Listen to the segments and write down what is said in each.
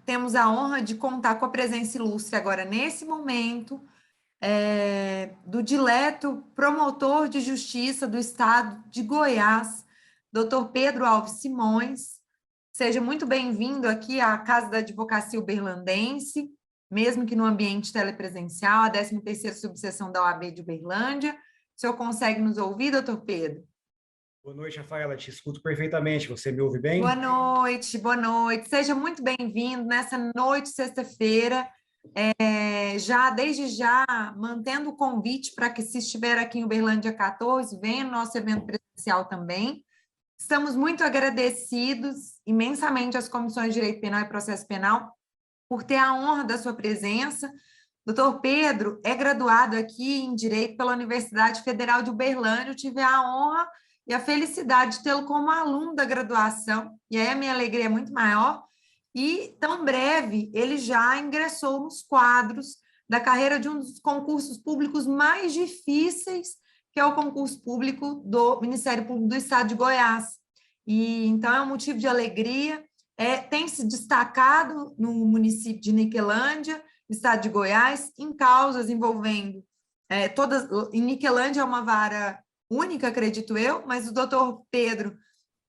temos a honra de contar com a presença ilustre agora, nesse momento, do dileto promotor de justiça do Estado de Goiás, doutor Pedro Alves Simões. Seja muito bem-vindo aqui à Casa da Advocacia Uberlandense, mesmo que no ambiente telepresencial, a 13ª subseção da OAB de Uberlândia. O senhor consegue nos ouvir, doutor Pedro? Boa noite, Rafaela. Te escuto perfeitamente. Você me ouve bem? Boa noite, boa noite. Seja muito bem-vindo nessa noite, sexta-feira. Desde já, mantendo o convite para que, se estiver aqui em Uberlândia 14, venha no nosso evento presencial também. Estamos muito agradecidos imensamente às comissões de Direito Penal e Processo Penal por ter a honra da sua presença. Doutor Pedro é graduado aqui em Direito pela Universidade Federal de Uberlândia. Eu tive a honra e a felicidade de tê-lo como aluno da graduação, e aí a minha alegria é muito maior. E, tão breve, ele já ingressou nos quadros da carreira de um dos concursos públicos mais difíceis, que é o concurso público do Ministério Público do Estado de Goiás. E, então, é um motivo de alegria. Tem se destacado no município de Niquelândia, no estado de Goiás, em causas envolvendo todas. Em Niquelândia é uma vara única, acredito eu, mas o doutor Pedro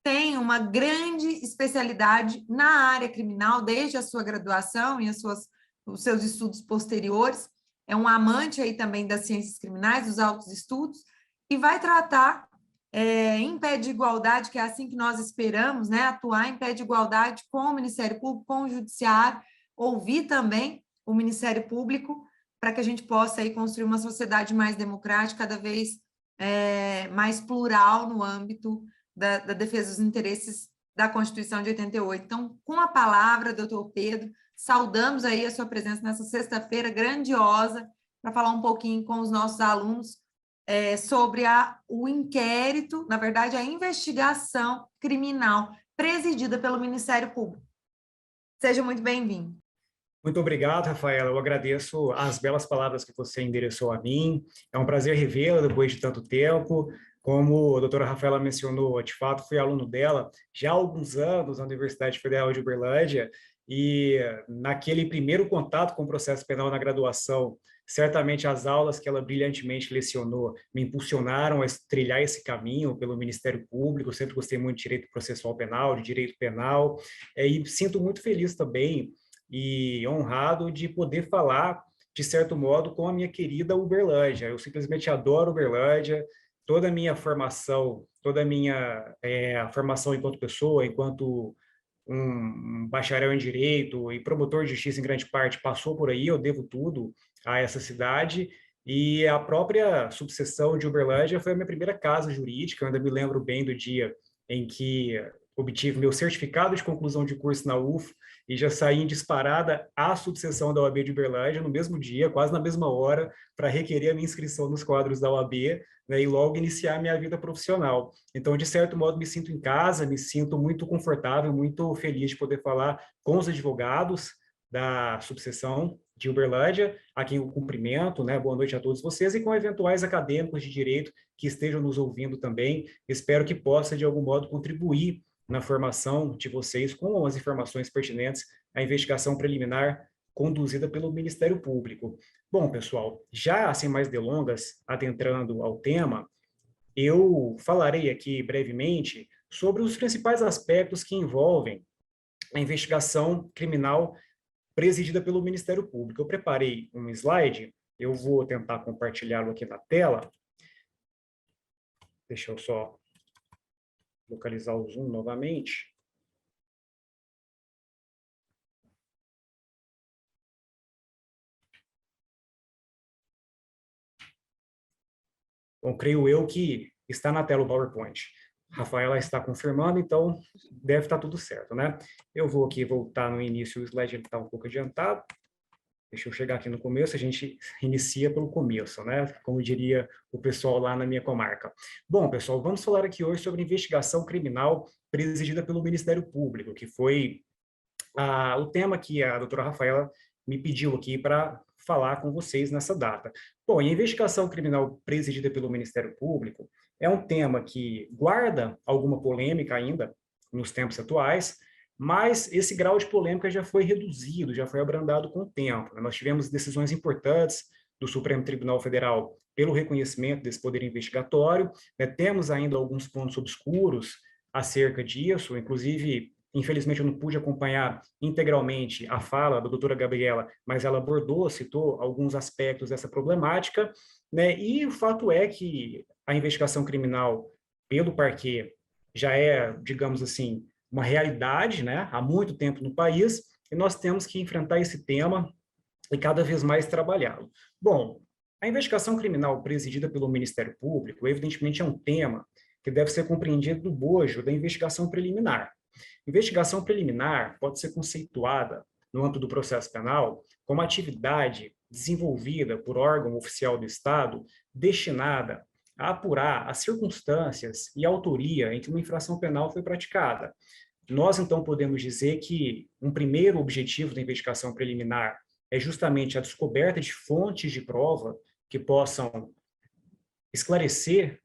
tem uma grande especialidade na área criminal, desde a sua graduação e os seus estudos posteriores. É um amante aí também das ciências criminais, dos altos estudos, e vai tratar em pé de igualdade, que é assim que nós esperamos, né? Atuar em pé de igualdade com o Ministério Público, com o Judiciário, ouvir também o Ministério Público, para que a gente possa aí construir uma sociedade mais democrática, cada vez mais plural no âmbito da defesa dos interesses da Constituição de 88. Então, com a palavra, doutor Pedro, saudamos aí a sua presença nessa sexta-feira grandiosa para falar um pouquinho com os nossos alunos sobre o inquérito, na verdade, a investigação criminal presidida pelo Ministério Público. Seja muito bem-vindo. Muito obrigado, Rafaela. Eu agradeço as belas palavras que você endereçou a mim. É um prazer revê-la depois de tanto tempo. Como a doutora Rafaela mencionou, de fato, fui aluno dela já há alguns anos na Universidade Federal de Uberlândia, e naquele primeiro contato com o processo penal na graduação, certamente as aulas que ela brilhantemente lecionou me impulsionaram a trilhar esse caminho pelo Ministério Público. Eu sempre gostei muito de direito processual penal, de direito penal, e sinto muito feliz também e honrado de poder falar, de certo modo, com a minha querida Uberlândia. Eu simplesmente adoro Uberlândia, toda a minha formação, toda a minha formação enquanto pessoa, enquanto um bacharel em Direito e promotor de justiça em grande parte passou por aí. Eu devo tudo a essa cidade, e a própria subseção de Uberlândia foi a minha primeira casa jurídica. Eu ainda me lembro bem do dia em que obtive meu certificado de conclusão de curso na UF e já saí em disparada à subseção da OAB de Uberlândia no mesmo dia, quase na mesma hora, para requerer a minha inscrição nos quadros da OAB, né, e logo iniciar a minha vida profissional. Então, de certo modo, me sinto em casa, me sinto muito confortável, muito feliz de poder falar com os advogados da subseção de Uberlândia, a quem eu cumprimento, né? Boa noite a todos vocês, e com eventuais acadêmicos de direito que estejam nos ouvindo também. Espero que possa, de algum modo, contribuir na formação de vocês com as informações pertinentes à investigação preliminar conduzida pelo Ministério Público. Bom, pessoal, já sem mais delongas, adentrando ao tema, eu falarei aqui brevemente sobre os principais aspectos que envolvem a investigação criminal presidida pelo Ministério Público. Eu preparei um slide, eu vou tentar compartilhá-lo aqui na tela. Deixa eu só localizar o zoom novamente. Bom, creio eu que está na tela o PowerPoint. A Rafaela está confirmando, então deve estar tudo certo, né? Eu vou aqui voltar no início, o slide está um pouco adiantado. Deixa eu chegar aqui no começo, a gente inicia pelo começo, né? Como diria o pessoal lá na minha comarca. Bom, pessoal, vamos falar aqui hoje sobre investigação criminal presidida pelo Ministério Público, que foi o tema que a doutora Rafaela me pediu aqui para falar com vocês nessa data. Bom, a investigação criminal presidida pelo Ministério Público é um tema que guarda alguma polêmica ainda nos tempos atuais, mas esse grau de polêmica já foi reduzido, já foi abrandado com o tempo, né? Nós tivemos decisões importantes do Supremo Tribunal Federal pelo reconhecimento desse poder investigatório, né? Temos ainda alguns pontos obscuros acerca disso, inclusive, infelizmente eu não pude acompanhar integralmente a fala da doutora Gabriela, mas ela abordou, citou alguns aspectos dessa problemática, né? E o fato é que a investigação criminal pelo parquê já é, digamos assim, uma realidade, né, há muito tempo no país, e nós temos que enfrentar esse tema e cada vez mais trabalhá-lo. Bom, a investigação criminal presidida pelo Ministério Público, evidentemente, é um tema que deve ser compreendido do bojo da investigação preliminar. Investigação preliminar pode ser conceituada, no âmbito do processo penal, como atividade desenvolvida por órgão oficial do Estado destinada a apurar as circunstâncias e a autoria em que uma infração penal foi praticada. Nós, então, podemos dizer que um primeiro objetivo da investigação preliminar é justamente a descoberta de fontes de prova que possam esclarecer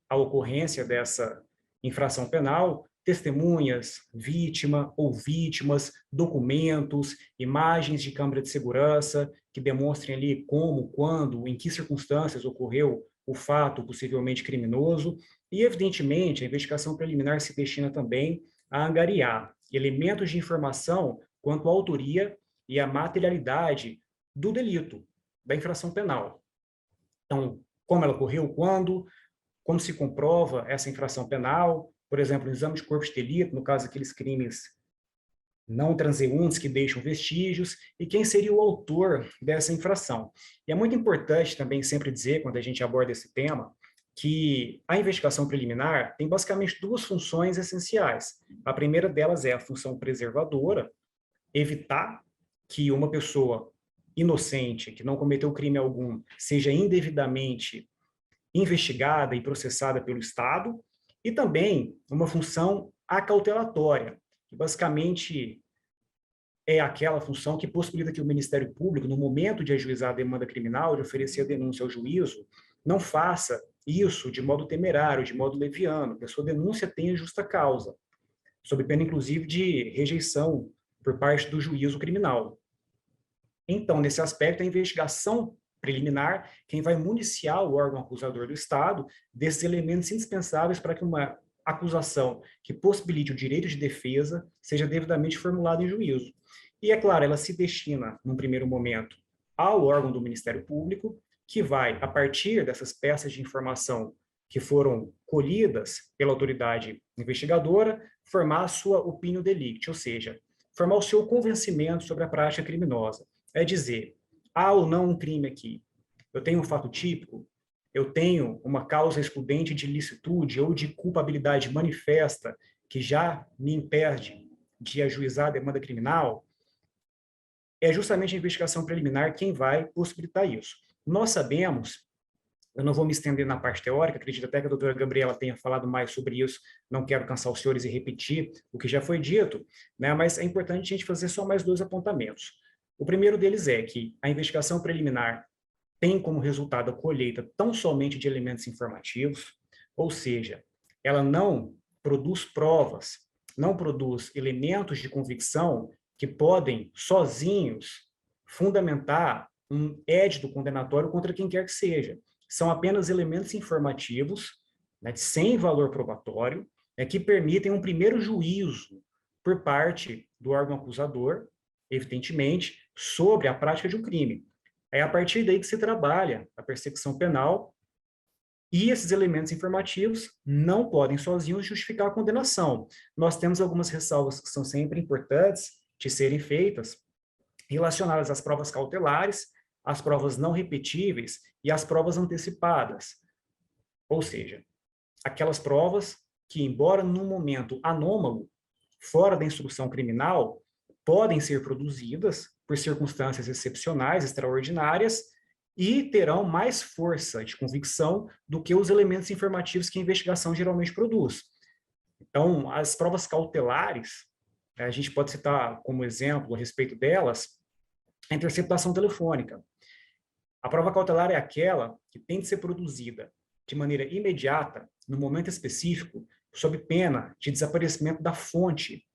a ocorrência dessa infração penal, testemunhas, vítima ou vítimas, documentos, imagens de câmera de segurança que demonstrem ali como, quando, em que circunstâncias ocorreu o fato possivelmente criminoso. E, evidentemente, a investigação preliminar se destina também a angariar elementos de informação quanto à autoria e à materialidade do delito, da infração penal. Então, como ela ocorreu, quando, como se comprova essa infração penal, por exemplo, o exame de corpo de delito, no caso aqueles crimes não transeuntes que deixam vestígios, e quem seria o autor dessa infração. E é muito importante também sempre dizer, quando a gente aborda esse tema, que a investigação preliminar tem basicamente duas funções essenciais. A primeira delas é a função preservadora, evitar que uma pessoa inocente, que não cometeu crime algum, seja indevidamente investigada e processada pelo Estado, e também uma função acautelatória, que basicamente é aquela função que possibilita que o Ministério Público, no momento de ajuizar a demanda criminal, de oferecer a denúncia ao juízo, não faça isso de modo temerário, de modo leviano, que a sua denúncia tenha justa causa, sob pena, inclusive, de rejeição por parte do juízo criminal. Então, nesse aspecto, a investigação preliminar, quem vai municiar o órgão acusador do Estado desses elementos indispensáveis para que uma acusação que possibilite o direito de defesa seja devidamente formulada em juízo. E, é claro, ela se destina, num primeiro momento, ao órgão do Ministério Público, que vai, a partir dessas peças de informação que foram colhidas pela autoridade investigadora, formar a sua opinião delicti, ou seja, formar o seu convencimento sobre a prática criminosa. É dizer, há ou não um crime aqui? Eu tenho um fato típico? Eu tenho uma causa excludente de ilicitude ou de culpabilidade manifesta que já me impede de ajuizar a demanda criminal? É justamente a investigação preliminar quem vai possibilitar isso. Nós sabemos, eu não vou me estender na parte teórica, acredito até que a doutora Gabriela tenha falado mais sobre isso, não quero cansar os senhores e repetir o que já foi dito, né? Mas é importante a gente fazer só mais dois apontamentos. O primeiro deles é que a investigação preliminar tem como resultado a colheita tão somente de elementos informativos, ou seja, ela não produz provas, não produz elementos de convicção que podem, sozinhos, fundamentar um édito condenatório contra quem quer que seja. São apenas elementos informativos, né, sem valor probatório, que permitem um primeiro juízo por parte do órgão acusador, evidentemente, sobre a prática de um crime. É a partir daí que se trabalha a persecução penal e esses elementos informativos não podem sozinhos justificar a condenação. Nós temos algumas ressalvas que são sempre importantes de serem feitas, relacionadas às provas cautelares, às provas não repetíveis e às provas antecipadas. Ou seja, aquelas provas que, embora num momento anômalo, fora da instrução criminal, podem ser produzidas por circunstâncias excepcionais, extraordinárias, e terão mais força de convicção do que os elementos informativos que a investigação geralmente produz. Então, as provas cautelares, a gente pode citar como exemplo a respeito delas, a interceptação telefônica. A prova cautelar é aquela que tem de ser produzida de maneira imediata, no momento específico, sob pena de desaparecimento da fonte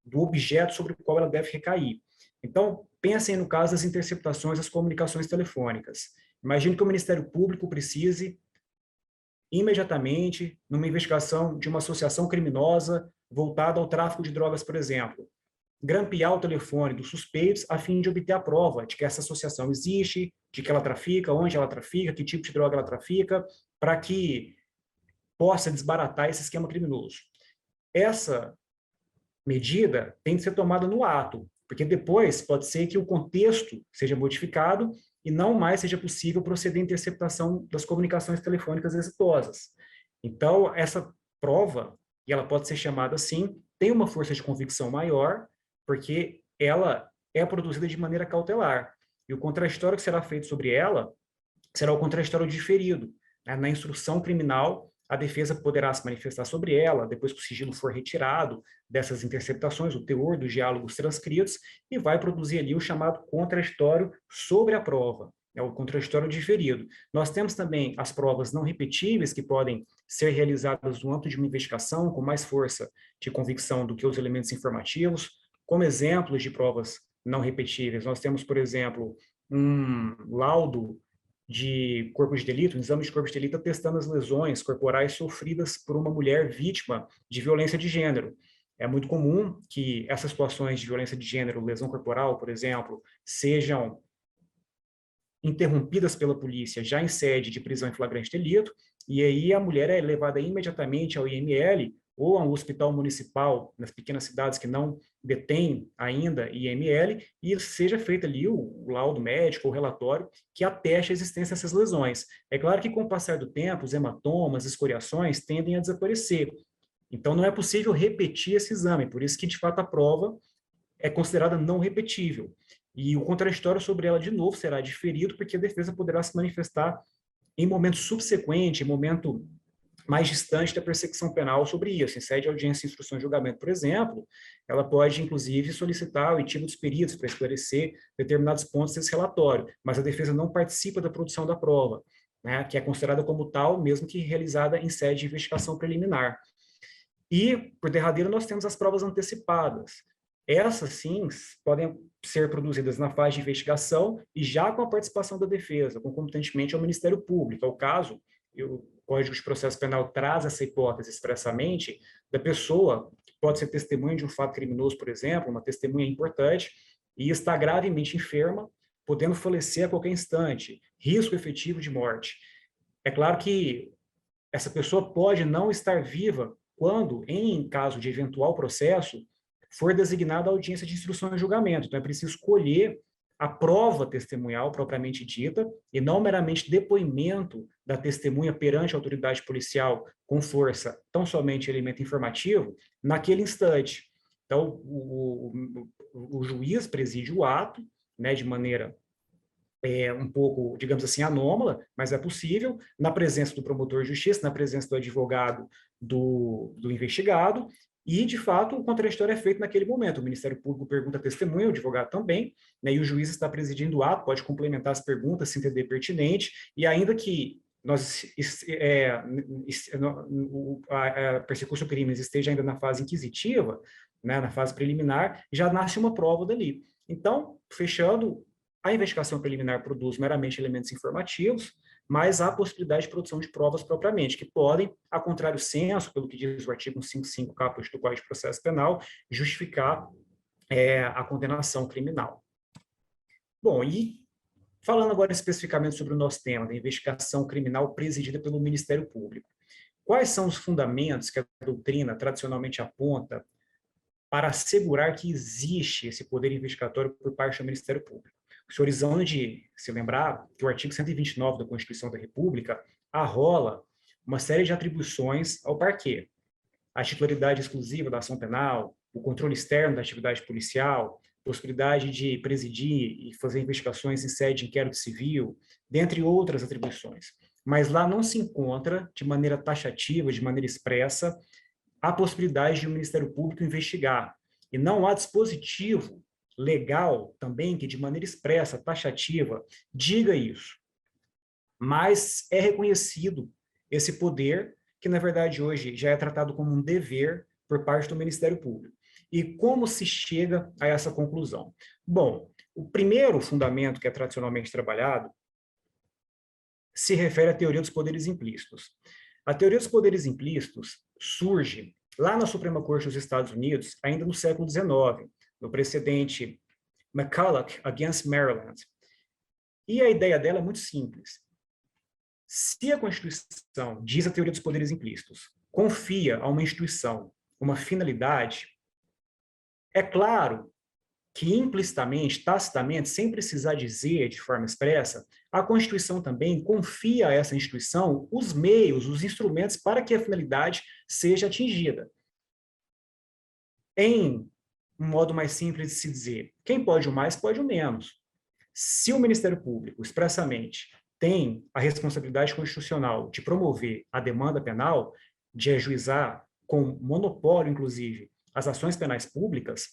do objeto sobre o qual ela deve recair. Então, pensem no caso das interceptações das comunicações telefônicas. Imagine que o Ministério Público precise, imediatamente, numa investigação de uma associação criminosa voltada ao tráfico de drogas, por exemplo, grampear o telefone dos suspeitos a fim de obter a prova de que essa associação existe, de que ela trafica, onde ela trafica, que tipo de droga ela trafica, para que possa desbaratar esse esquema criminoso. Essa medida tem que ser tomada no ato, porque depois pode ser que o contexto seja modificado e não mais seja possível proceder à interceptação das comunicações telefônicas exitosas. Então, essa prova, e ela pode ser chamada assim, tem uma força de convicção maior, porque ela é produzida de maneira cautelar. E o contraditório que será feito sobre ela será o contraditório diferido. Na instrução criminal, a defesa poderá se manifestar sobre ela, depois que o sigilo for retirado dessas interceptações, o teor dos diálogos transcritos, e vai produzir ali o chamado contraditório sobre a prova, o contraditório diferido. Nós temos também as provas não repetíveis, que podem ser realizadas no âmbito de uma investigação com mais força de convicção do que os elementos informativos. Como exemplos de provas não repetíveis, nós temos, por exemplo, um laudo de corpo de delito, um exame de corpo de delito atestando as lesões corporais sofridas por uma mulher vítima de violência de gênero. É muito comum que essas situações de violência de gênero, lesão corporal, por exemplo, sejam interrompidas pela polícia já em sede de prisão em flagrante delito, e aí a mulher é levada imediatamente ao IML ou a um hospital municipal nas pequenas cidades que não detêm ainda IML, e seja feito ali o laudo médico, o relatório, que ateste a existência dessas lesões. É claro que com o passar do tempo, os hematomas, escoriações tendem a desaparecer. Então não é possível repetir esse exame, por isso que de fato a prova é considerada não repetível. E o contraditório sobre ela, de novo, será diferido, porque a defesa poderá se manifestar em momento subsequente, em momento mais distante da persecução penal sobre isso. Em sede de audiência, instrução e julgamento, por exemplo, ela pode, inclusive, solicitar o artigo dos peritos para esclarecer determinados pontos desse relatório, mas a defesa não participa da produção da prova, né, que é considerada como tal, mesmo que realizada em sede de investigação preliminar. E, por derradeiro, nós temos as provas antecipadas. Essas, sim, podem ser produzidas na fase de investigação e já com a participação da defesa, concomitantemente ao Ministério Público. É o caso, o Código de Processo Penal traz essa hipótese expressamente, da pessoa que pode ser testemunha de um fato criminoso, por exemplo, uma testemunha importante, e está gravemente enferma, podendo falecer a qualquer instante, risco efetivo de morte. É claro que essa pessoa pode não estar viva quando, em caso de eventual processo, for designada a audiência de instrução e julgamento. Então, é preciso escolher a prova testemunhal propriamente dita e não meramente depoimento da testemunha perante a autoridade policial com força, tão somente elemento informativo, naquele instante. Então, o juiz preside o ato, né, de maneira um pouco, digamos assim, anômala, mas é possível, na presença do promotor de justiça, na presença do advogado do investigado, e, de fato, o contraditório é feito naquele momento. O Ministério Público pergunta a testemunha, o advogado também, né, e o juiz está presidindo o ato, pode complementar as perguntas, se entender pertinente, e ainda que a persecução crimes esteja ainda na fase inquisitiva, né, na fase preliminar, já nasce uma prova dali. Então, fechando, a investigação preliminar produz meramente elementos informativos, mas há possibilidade de produção de provas propriamente, que podem, a contrário senso, pelo que diz o artigo 155 caput do Código de Processo Penal, justificar a condenação criminal. Bom, e falando agora especificamente sobre o nosso tema, da investigação criminal presidida pelo Ministério Público. Quais são os fundamentos que a doutrina tradicionalmente aponta para assegurar que existe esse poder investigatório por parte do Ministério Público? O senhor Isande se lembrar que o artigo 129 da Constituição da República arrola uma série de atribuições ao parquê. A titularidade exclusiva da ação penal, o controle externo da atividade policial, possibilidade de presidir e fazer investigações em sede de inquérito civil, dentre outras atribuições. Mas lá não se encontra, de maneira taxativa, de maneira expressa, a possibilidade de o Ministério Público investigar. E não há dispositivo legal também que, de maneira expressa, taxativa, diga isso. Mas é reconhecido esse poder, que, na verdade, hoje já é tratado como um dever por parte do Ministério Público. E como se chega a essa conclusão? Bom, o primeiro fundamento que é tradicionalmente trabalhado se refere à teoria dos poderes implícitos. A teoria dos poderes implícitos surge lá na Suprema Corte dos Estados Unidos, ainda no século XIX, no precedente McCulloch against Maryland. E a ideia dela é muito simples. Se a Constituição, diz a teoria dos poderes implícitos, confia a uma instituição uma finalidade, é claro que implicitamente, tacitamente, sem precisar dizer de forma expressa, a Constituição também confia a essa instituição os meios, os instrumentos para que a finalidade seja atingida. Em um modo mais simples de se dizer, quem pode o mais, pode o menos. Se o Ministério Público, expressamente, tem a responsabilidade constitucional de promover a demanda penal, de ajuizar com monopólio, inclusive, as ações penais públicas,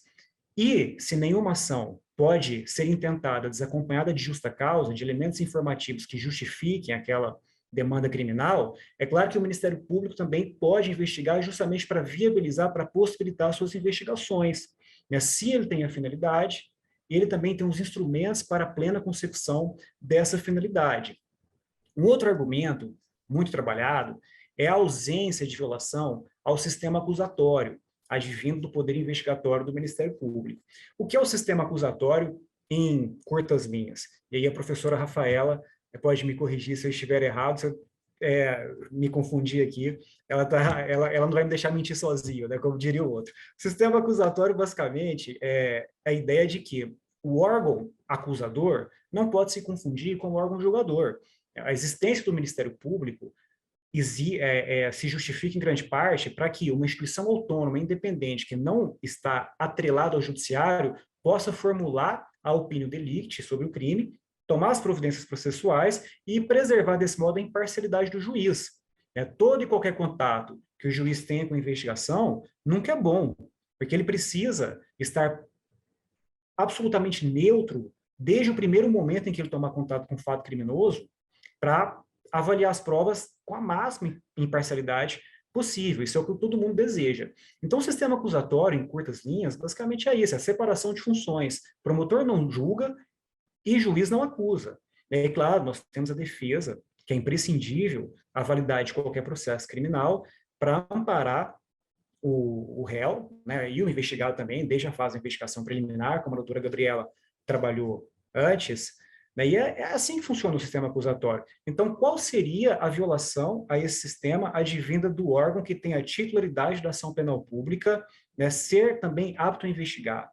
e se nenhuma ação pode ser intentada desacompanhada de justa causa, de elementos informativos que justifiquem aquela demanda criminal, é claro que o Ministério Público também pode investigar justamente para viabilizar, para possibilitar suas investigações. Se ele tem a finalidade, ele também tem os instrumentos para a plena consecução dessa finalidade. Um outro argumento muito trabalhado é a ausência de violação ao sistema acusatório, advindo do poder investigatório do Ministério Público. O que é o sistema acusatório em curtas linhas? E aí a professora Rafaela pode me corrigir se eu estiver errado, se eu me confundir aqui, ela não vai me deixar mentir sozinho, né, como diria o outro. O sistema acusatório, basicamente, é a ideia de que o órgão acusador não pode se confundir com o órgão julgador. A existência do Ministério Público se justifica em grande parte para que uma instituição autônoma, independente, que não está atrelada ao judiciário, possa formular a opinião delicti sobre o crime, tomar as providências processuais e preservar, desse modo, a imparcialidade do juiz. Todo e qualquer contato que o juiz tenha com a investigação nunca é bom, porque ele precisa estar absolutamente neutro desde o primeiro momento em que ele tomar contato com o fato criminoso para avaliar as provas com a máxima imparcialidade possível. Isso é o que todo mundo deseja. Então, o sistema acusatório, em curtas linhas, basicamente é isso, é a separação de funções. Promotor não julga e juiz não acusa. É claro, nós temos a defesa, que é imprescindível a validade de qualquer processo criminal para amparar o réu, né, e o investigado também, desde a fase da investigação preliminar, como a doutora Gabriela trabalhou antes, né, e é assim que funciona o sistema acusatório. Então, qual seria a violação a esse sistema advinda do órgão que tem a titularidade da ação penal pública, né, ser também apto a investigar?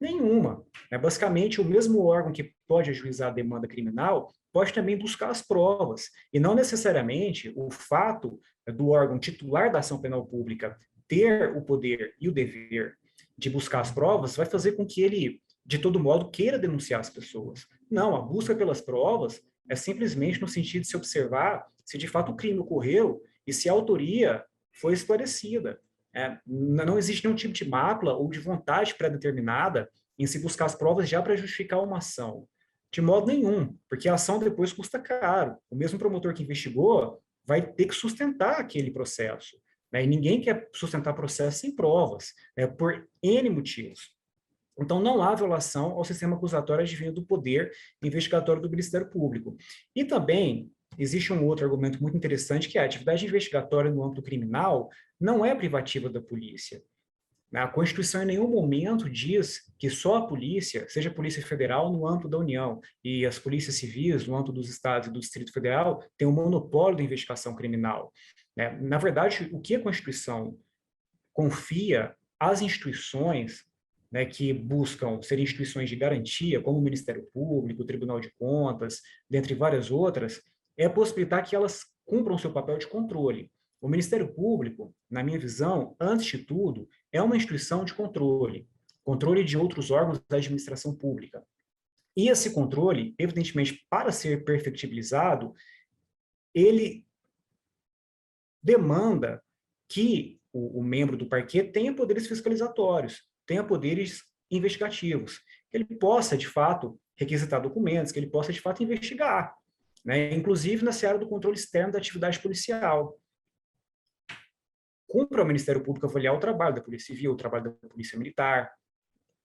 Nenhuma. Basicamente, o mesmo órgão que pode ajuizar a demanda criminal pode também buscar as provas, e não necessariamente o fato do órgão titular da ação penal pública ter o poder e o dever de buscar as provas vai fazer com que ele, de todo modo, queira denunciar as pessoas. Não, a busca pelas provas é simplesmente no sentido de se observar se de fato o crime ocorreu e se a autoria foi esclarecida. Não existe nenhum tipo de mácula ou de vontade pré-determinada em se buscar as provas já para justificar uma ação. De modo nenhum, porque a ação depois custa caro. O mesmo promotor que investigou vai ter que sustentar aquele processo. E ninguém quer sustentar processo sem provas, por N motivos. Então, não há violação ao sistema acusatório advindo do poder investigatório do Ministério Público. E também existe um outro argumento muito interessante, que é a atividade investigatória no âmbito criminal não é privativa da polícia. A Constituição em nenhum momento diz que só a polícia, seja a Polícia Federal no âmbito da União e as polícias civis no âmbito dos estados e do Distrito Federal, tem o monopólio da investigação criminal. Na verdade, o que a Constituição confia às instituições, que buscam ser instituições de garantia, como o Ministério Público, o Tribunal de Contas, dentre várias outras, é possibilitar que elas cumpram seu papel de controle. O Ministério Público, na minha visão, antes de tudo, é uma instituição de controle, controle de outros órgãos da administração pública. E esse controle, evidentemente, para ser perfectibilizado, ele demanda que o membro do parquet tenha poderes fiscalizatórios, tenha poderes investigativos, que ele possa, de fato, requisitar documentos, que ele possa, de fato, investigar, inclusive na seara do controle externo da atividade policial. cumpre ao Ministério Público avaliar o trabalho da Polícia Civil, o trabalho da Polícia Militar,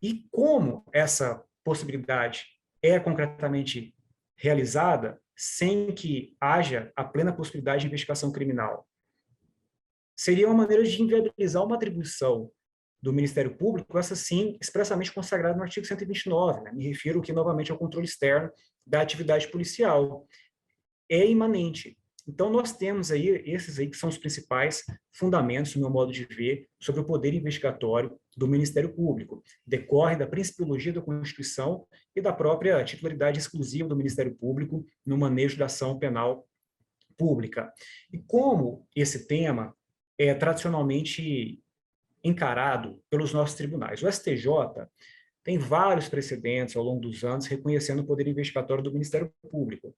e como essa possibilidade é concretamente realizada sem que haja a plena possibilidade de investigação criminal. Seria uma maneira de inviabilizar uma atribuição do Ministério Público, essa sim, expressamente consagrada no artigo 129, né? Me refiro aqui novamente ao controle externo da atividade policial. É imanente. Então, nós temos aí, esses aí que são os principais fundamentos, no meu modo de ver, sobre o poder investigatório do Ministério Público. Decorre da principiologia da Constituição e da própria titularidade exclusiva do Ministério Público no manejo da ação penal pública. E como esse tema é tradicionalmente encarado pelos nossos tribunais. O STJ tem vários precedentes ao longo dos anos reconhecendo o poder investigatório do Ministério Público.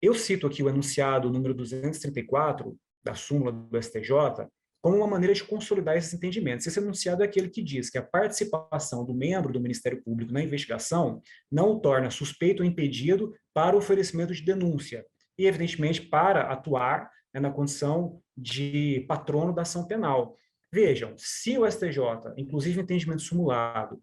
Eu cito aqui o enunciado número 234 da súmula do STJ como uma maneira de consolidar esses entendimentos. Esse enunciado é aquele que diz que a participação do membro do Ministério Público na investigação não o torna suspeito ou impedido para o oferecimento de denúncia e, evidentemente, para atuar, né, na condição de patrono da ação penal. Vejam, se o STJ, inclusive o entendimento simulado,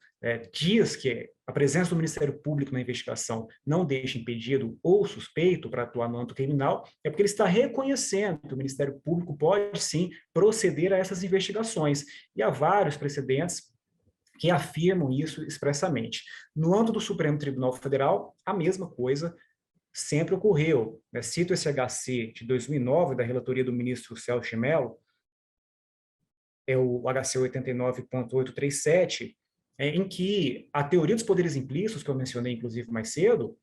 diz que a presença do Ministério Público na investigação não deixa impedido ou suspeito para atuar no âmbito criminal, é porque ele está reconhecendo que o Ministério Público pode, sim, proceder a essas investigações. E há vários precedentes que afirmam isso expressamente. No âmbito do Supremo Tribunal Federal, a mesma coisa sempre ocorreu. Cito esse HC de 2009, da relatoria do ministro Celso de Mello, é o HC 89.837, em que a teoria dos poderes implícitos, que eu mencionei inclusive mais cedo,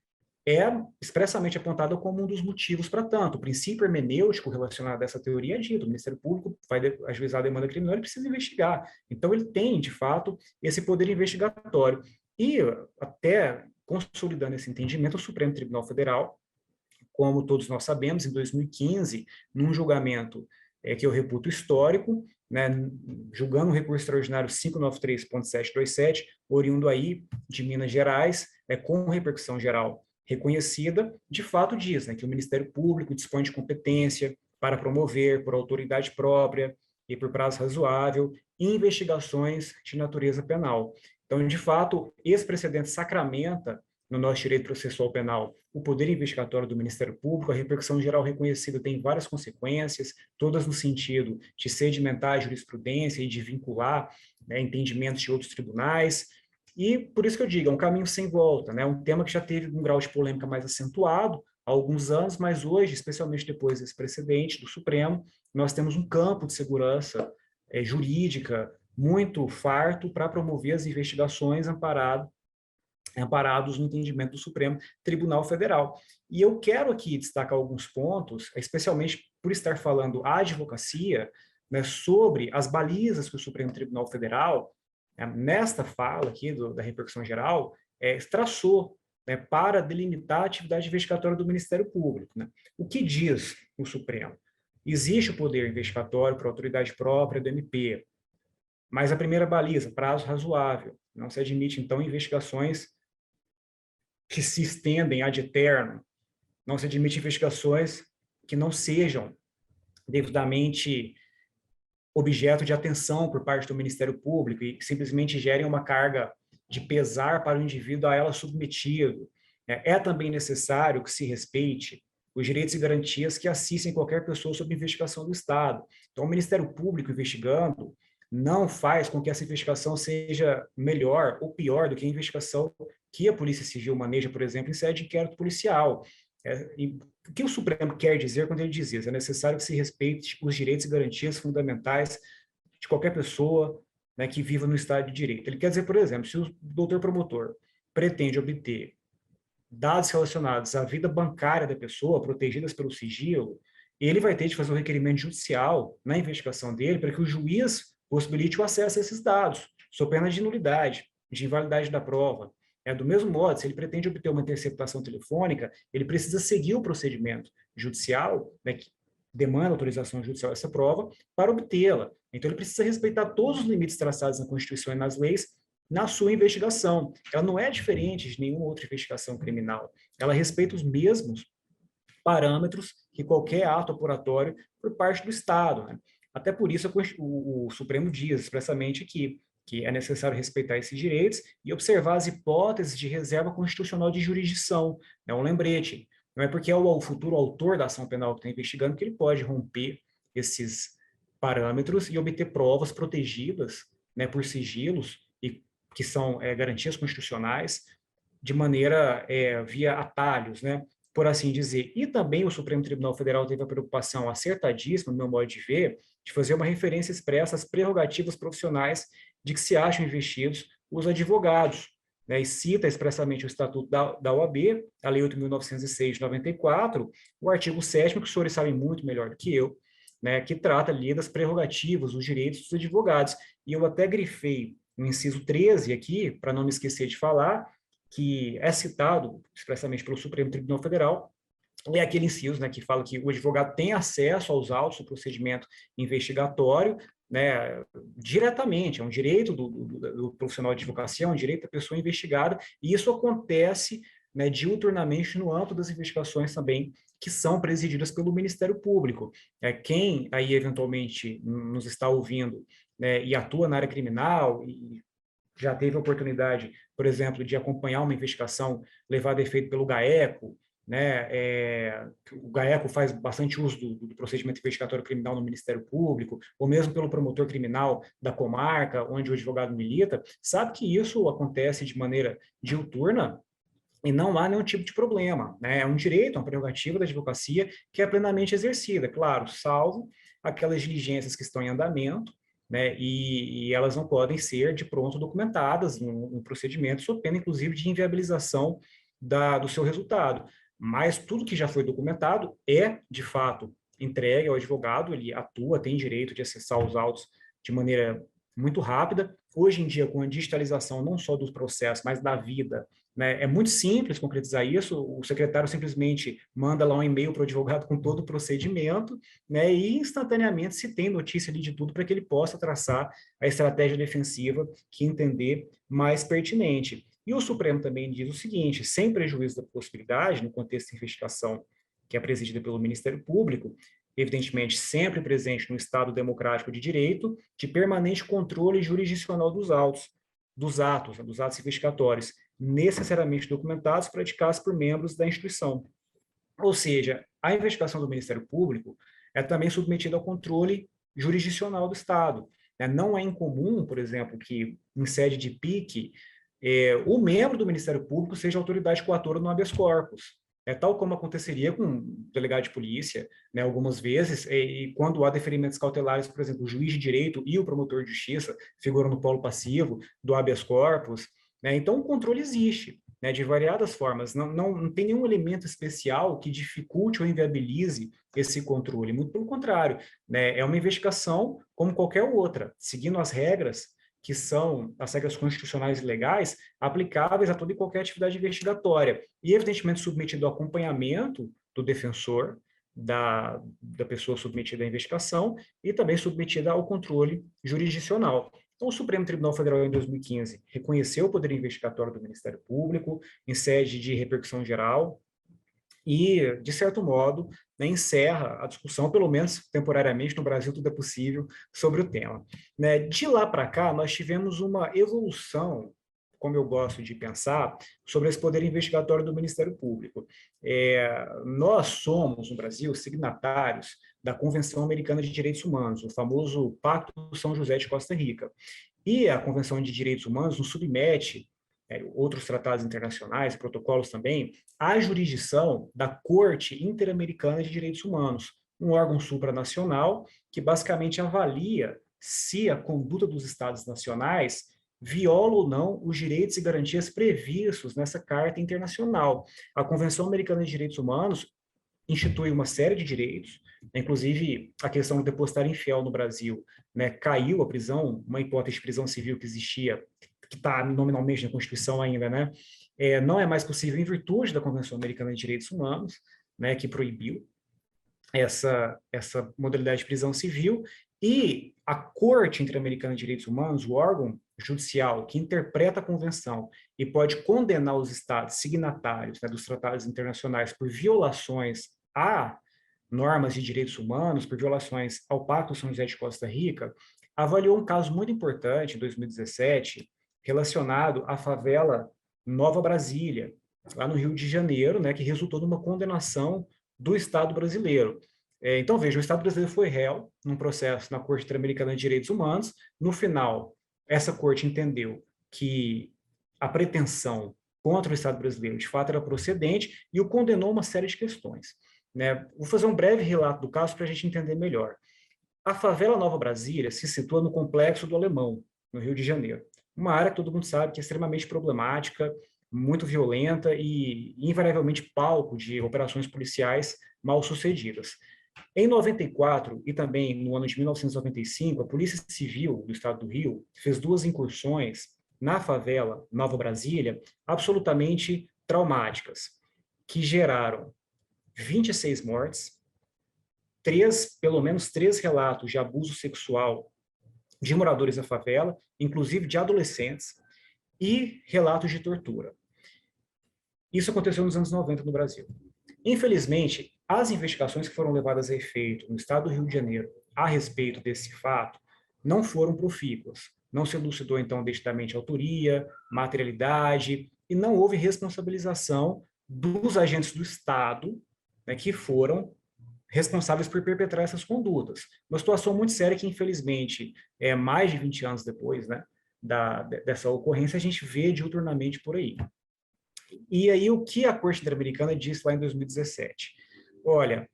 é expressamente apontada como um dos motivos para tanto. O princípio hermenêutico relacionado a essa teoria é dito: o Ministério Público vai ajuizar a demanda criminal, ele precisa investigar. Então, ele tem, de fato, esse poder investigatório. E, até consolidando esse entendimento, o Supremo Tribunal Federal, como todos nós sabemos, em 2015, num julgamento que eu reputo histórico, né, julgando o recurso extraordinário 593.727, oriundo aí de Minas Gerais, com repercussão geral reconhecida, de fato diz, né, que o Ministério Público dispõe de competência para promover, por autoridade própria e por prazo razoável, investigações de natureza penal. Então, de fato, esse precedente sacramenta no nosso direito processual penal o poder investigatório do Ministério Público. A repercussão geral reconhecida tem várias consequências, todas no sentido de sedimentar a jurisprudência e de vincular, né, entendimentos de outros tribunais. E por isso que eu digo, é um caminho sem volta, né? Um tema que já teve um grau de polêmica mais acentuado há alguns anos, mas hoje, especialmente depois desse precedente do Supremo, nós temos um campo de segurança jurídica muito farto para promover as investigações amparados no entendimento do Supremo Tribunal Federal. E eu quero aqui destacar alguns pontos, especialmente por estar falando a advocacia, né, sobre as balizas que o Supremo Tribunal Federal, nesta fala aqui da repercussão geral, traçou, né, para delimitar a atividade investigatória do Ministério Público. Né? O que diz o Supremo? Existe o poder investigatório por autoridade própria do MP, mas a primeira baliza, prazo razoável. Não se admite, então, investigações que se estendem ad eterno. Não se admite investigações que não sejam devidamente objeto de atenção por parte do Ministério Público e simplesmente gerem uma carga de pesar para o indivíduo a ela submetido. É também necessário que se respeite os direitos e garantias que assistem qualquer pessoa sob investigação do Estado. Então, o Ministério Público investigando não faz com que essa investigação seja melhor ou pior do que a investigação que a Polícia Civil maneja, por exemplo, em sede de inquérito policial. E o que o Supremo quer dizer quando ele diz isso? É necessário que se respeite os direitos e garantias fundamentais de qualquer pessoa, né, que viva no Estado de Direito. Ele quer dizer, por exemplo, se o doutor promotor pretende obter dados relacionados à vida bancária da pessoa, protegidas pelo sigilo, ele vai ter de fazer um requerimento judicial na investigação dele para que o juiz possibilite o acesso a esses dados, sob pena de nulidade, de invalidade da prova. Do mesmo modo, se ele pretende obter uma interceptação telefônica, ele precisa seguir o procedimento judicial, né, que demanda autorização judicial a essa prova, para obtê-la. Então, ele precisa respeitar todos os limites traçados na Constituição e nas leis na sua investigação. Ela não é diferente de nenhuma outra investigação criminal. Ela respeita os mesmos parâmetros que qualquer ato apuratório por parte do Estado. Né? Até por isso, o Supremo diz expressamente que é necessário respeitar esses direitos e observar as hipóteses de reserva constitucional de jurisdição. É um lembrete. Não é porque é o futuro autor da ação penal que está investigando que ele pode romper esses parâmetros e obter provas protegidas, né, por sigilos, e que são garantias constitucionais, de maneira via atalhos, né, por assim dizer. E também o Supremo Tribunal Federal teve a preocupação acertadíssima, no meu modo de ver, de fazer uma referência expressa às prerrogativas profissionais de que se acham investidos os advogados, né, e cita expressamente o Estatuto da OAB, a Lei 8.906 de 94, o artigo 7º, que os senhores sabem muito melhor do que eu, né, que trata ali das prerrogativas, dos direitos dos advogados. E eu até grifei o inciso 13 aqui, para não me esquecer de falar, que é citado expressamente pelo Supremo Tribunal Federal, é aquele inciso, né, que fala que o advogado tem acesso aos autos do procedimento investigatório, né, diretamente, é um direito do profissional de advocacia, é um direito da pessoa investigada, e isso acontece, né, diuturnamente no âmbito das investigações também, que são presididas pelo Ministério Público. Quem aí eventualmente nos está ouvindo, né, e atua na área criminal, e já teve a oportunidade, por exemplo, de acompanhar uma investigação levada a efeito pelo GAECO, né? O GAECO faz bastante uso do procedimento investigatório criminal no Ministério Público, ou mesmo pelo promotor criminal da comarca, onde o advogado milita, sabe que isso acontece de maneira diuturna e não há nenhum tipo de problema, né? É um direito, uma prerrogativa da advocacia que é plenamente exercida, claro, salvo aquelas diligências que estão em andamento, né? E elas não podem ser de pronto documentadas no procedimento, sob pena, inclusive, de inviabilização do seu resultado. Mas tudo que já foi documentado é, de fato, entregue ao advogado, ele atua, tem direito de acessar os autos de maneira muito rápida. Hoje em dia, com a digitalização não só dos processos, mas da vida, né, é muito simples concretizar isso, o secretário simplesmente manda lá um e-mail para o advogado com todo o procedimento, né, e instantaneamente se tem notícia ali de tudo para que ele possa traçar a estratégia defensiva que entender mais pertinente. E o Supremo também diz o seguinte, sem prejuízo da possibilidade, no contexto de investigação que é presidida pelo Ministério Público, evidentemente sempre presente no Estado democrático de direito, de permanente controle jurisdicional dos atos investigatórios, necessariamente documentados, praticados por membros da instituição. Ou seja, a investigação do Ministério Público é também submetida ao controle jurisdicional do Estado. Não é incomum, por exemplo, que em sede de pique, o membro do Ministério Público seja autoridade coatora no habeas corpus. Tal como aconteceria com o delegado de polícia, né, algumas vezes, e quando há deferimentos cautelares, por exemplo, o juiz de direito e o promotor de justiça figuram no polo passivo do habeas corpus, né, então o controle existe, né, de variadas formas, não tem nenhum elemento especial que dificulte ou inviabilize esse controle, muito pelo contrário, né, é uma investigação como qualquer outra, seguindo as regras que são as regras constitucionais e legais aplicáveis a toda e qualquer atividade investigatória, e evidentemente submetido ao acompanhamento do defensor, da pessoa submetida à investigação, e também submetida ao controle jurisdicional. Então, o Supremo Tribunal Federal, em 2015, reconheceu o poder investigatório do Ministério Público em sede de repercussão geral, e, de certo modo, né, encerra a discussão, pelo menos temporariamente, no Brasil tudo é possível, sobre o tema. Né? De lá para cá, nós tivemos uma evolução, como eu gosto de pensar, sobre esse poder investigatório do Ministério Público. Nós somos, no Brasil, signatários da Convenção Americana de Direitos Humanos, o famoso Pacto do São José de Costa Rica. E a Convenção de Direitos Humanos nos submete outros tratados internacionais, protocolos também, à jurisdição da Corte Interamericana de Direitos Humanos, um órgão supranacional que basicamente avalia se a conduta dos Estados nacionais viola ou não os direitos e garantias previstos nessa Carta Internacional. A Convenção Americana de Direitos Humanos institui uma série de direitos, inclusive a questão do depositário infiel no Brasil, né, caiu a prisão, uma hipótese de prisão civil que existia, que está nominalmente na Constituição ainda, né, não é mais possível em virtude da Convenção Americana de Direitos Humanos, né, que proibiu essa modalidade de prisão civil, e a Corte Interamericana de Direitos Humanos, o órgão judicial que interpreta a convenção e pode condenar os estados signatários, né, dos tratados internacionais por violações Normas de Direitos Humanos por violações ao Pacto São José de Costa Rica, avaliou um caso muito importante, em 2017, relacionado à favela Nova Brasília, lá no Rio de Janeiro, né, que resultou numa condenação do Estado brasileiro. Então, veja, o Estado brasileiro foi réu num processo na Corte Interamericana de Direitos Humanos. No final, essa corte entendeu que a pretensão contra o Estado brasileiro, de fato, era procedente e o condenou a uma série de questões. Né? Vou fazer um breve relato do caso para a gente entender melhor. A favela Nova Brasília se situa no Complexo do Alemão, no Rio de Janeiro. Uma área que todo mundo sabe que é extremamente problemática, muito violenta e, invariavelmente, palco de operações policiais mal sucedidas. Em 94 e também no ano de 1995, a Polícia Civil do Estado do Rio fez 2 incursões na favela Nova Brasília, absolutamente traumáticas, que geraram 26 mortes, pelo menos 3 relatos de abuso sexual de moradores da favela, inclusive de adolescentes, e relatos de tortura. Isso aconteceu nos anos 90 no Brasil. Infelizmente, as investigações que foram levadas a efeito no estado do Rio de Janeiro a respeito desse fato não foram profícuas. Não se elucidou, então, detidamente a autoria, materialidade, e não houve responsabilização dos agentes do Estado, né, que foram responsáveis por perpetrar essas condutas. Uma situação muito séria que, infelizmente, mais de 20 anos depois, né, dessa ocorrência, a gente vê diuturnamente por aí. E aí, o que a Corte Interamericana disse lá em 2017? Olha,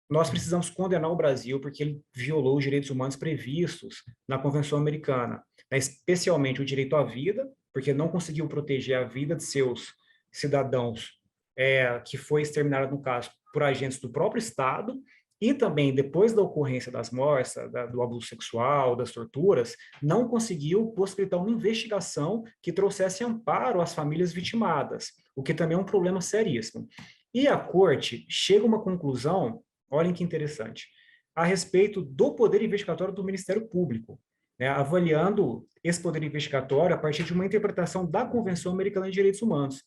nós precisamos condenar o Brasil porque ele violou os direitos humanos previstos na Convenção Americana, né, especialmente o direito à vida, porque não conseguiu proteger a vida de seus cidadãos, que foi exterminada, no caso, por agentes do próprio Estado, e também, depois da ocorrência das mortes, do abuso sexual, das torturas, não conseguiu possibilitar uma investigação que trouxesse amparo às famílias vitimadas, o que também é um problema seríssimo. E a Corte chega a uma conclusão, olhem que interessante, a respeito do poder investigatório do Ministério Público, né, avaliando esse poder investigatório a partir de uma interpretação da Convenção Americana de Direitos Humanos.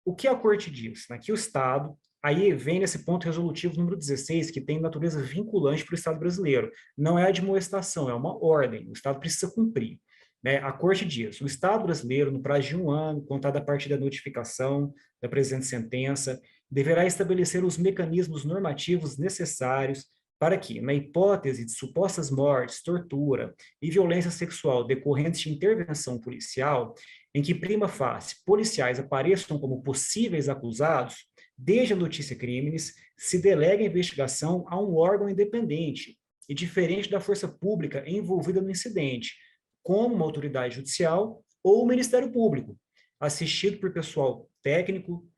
O que a Corte diz? Né, que o Estado, aí vem nesse ponto resolutivo número 16, que tem natureza vinculante para o Estado brasileiro. Não é admoestação, é uma ordem, o Estado precisa cumprir. Né? A Corte diz, o Estado brasileiro, no prazo de 1 ano, contado a partir da notificação da presente sentença, deverá estabelecer os mecanismos normativos necessários para que, na hipótese de supostas mortes, tortura e violência sexual decorrentes de intervenção policial, em que prima facie policiais apareçam como possíveis acusados, desde a notícia crimes, se delega a investigação a um órgão independente e diferente da força pública envolvida no incidente, como uma autoridade judicial ou o Ministério Público, assistido por pessoal técnico,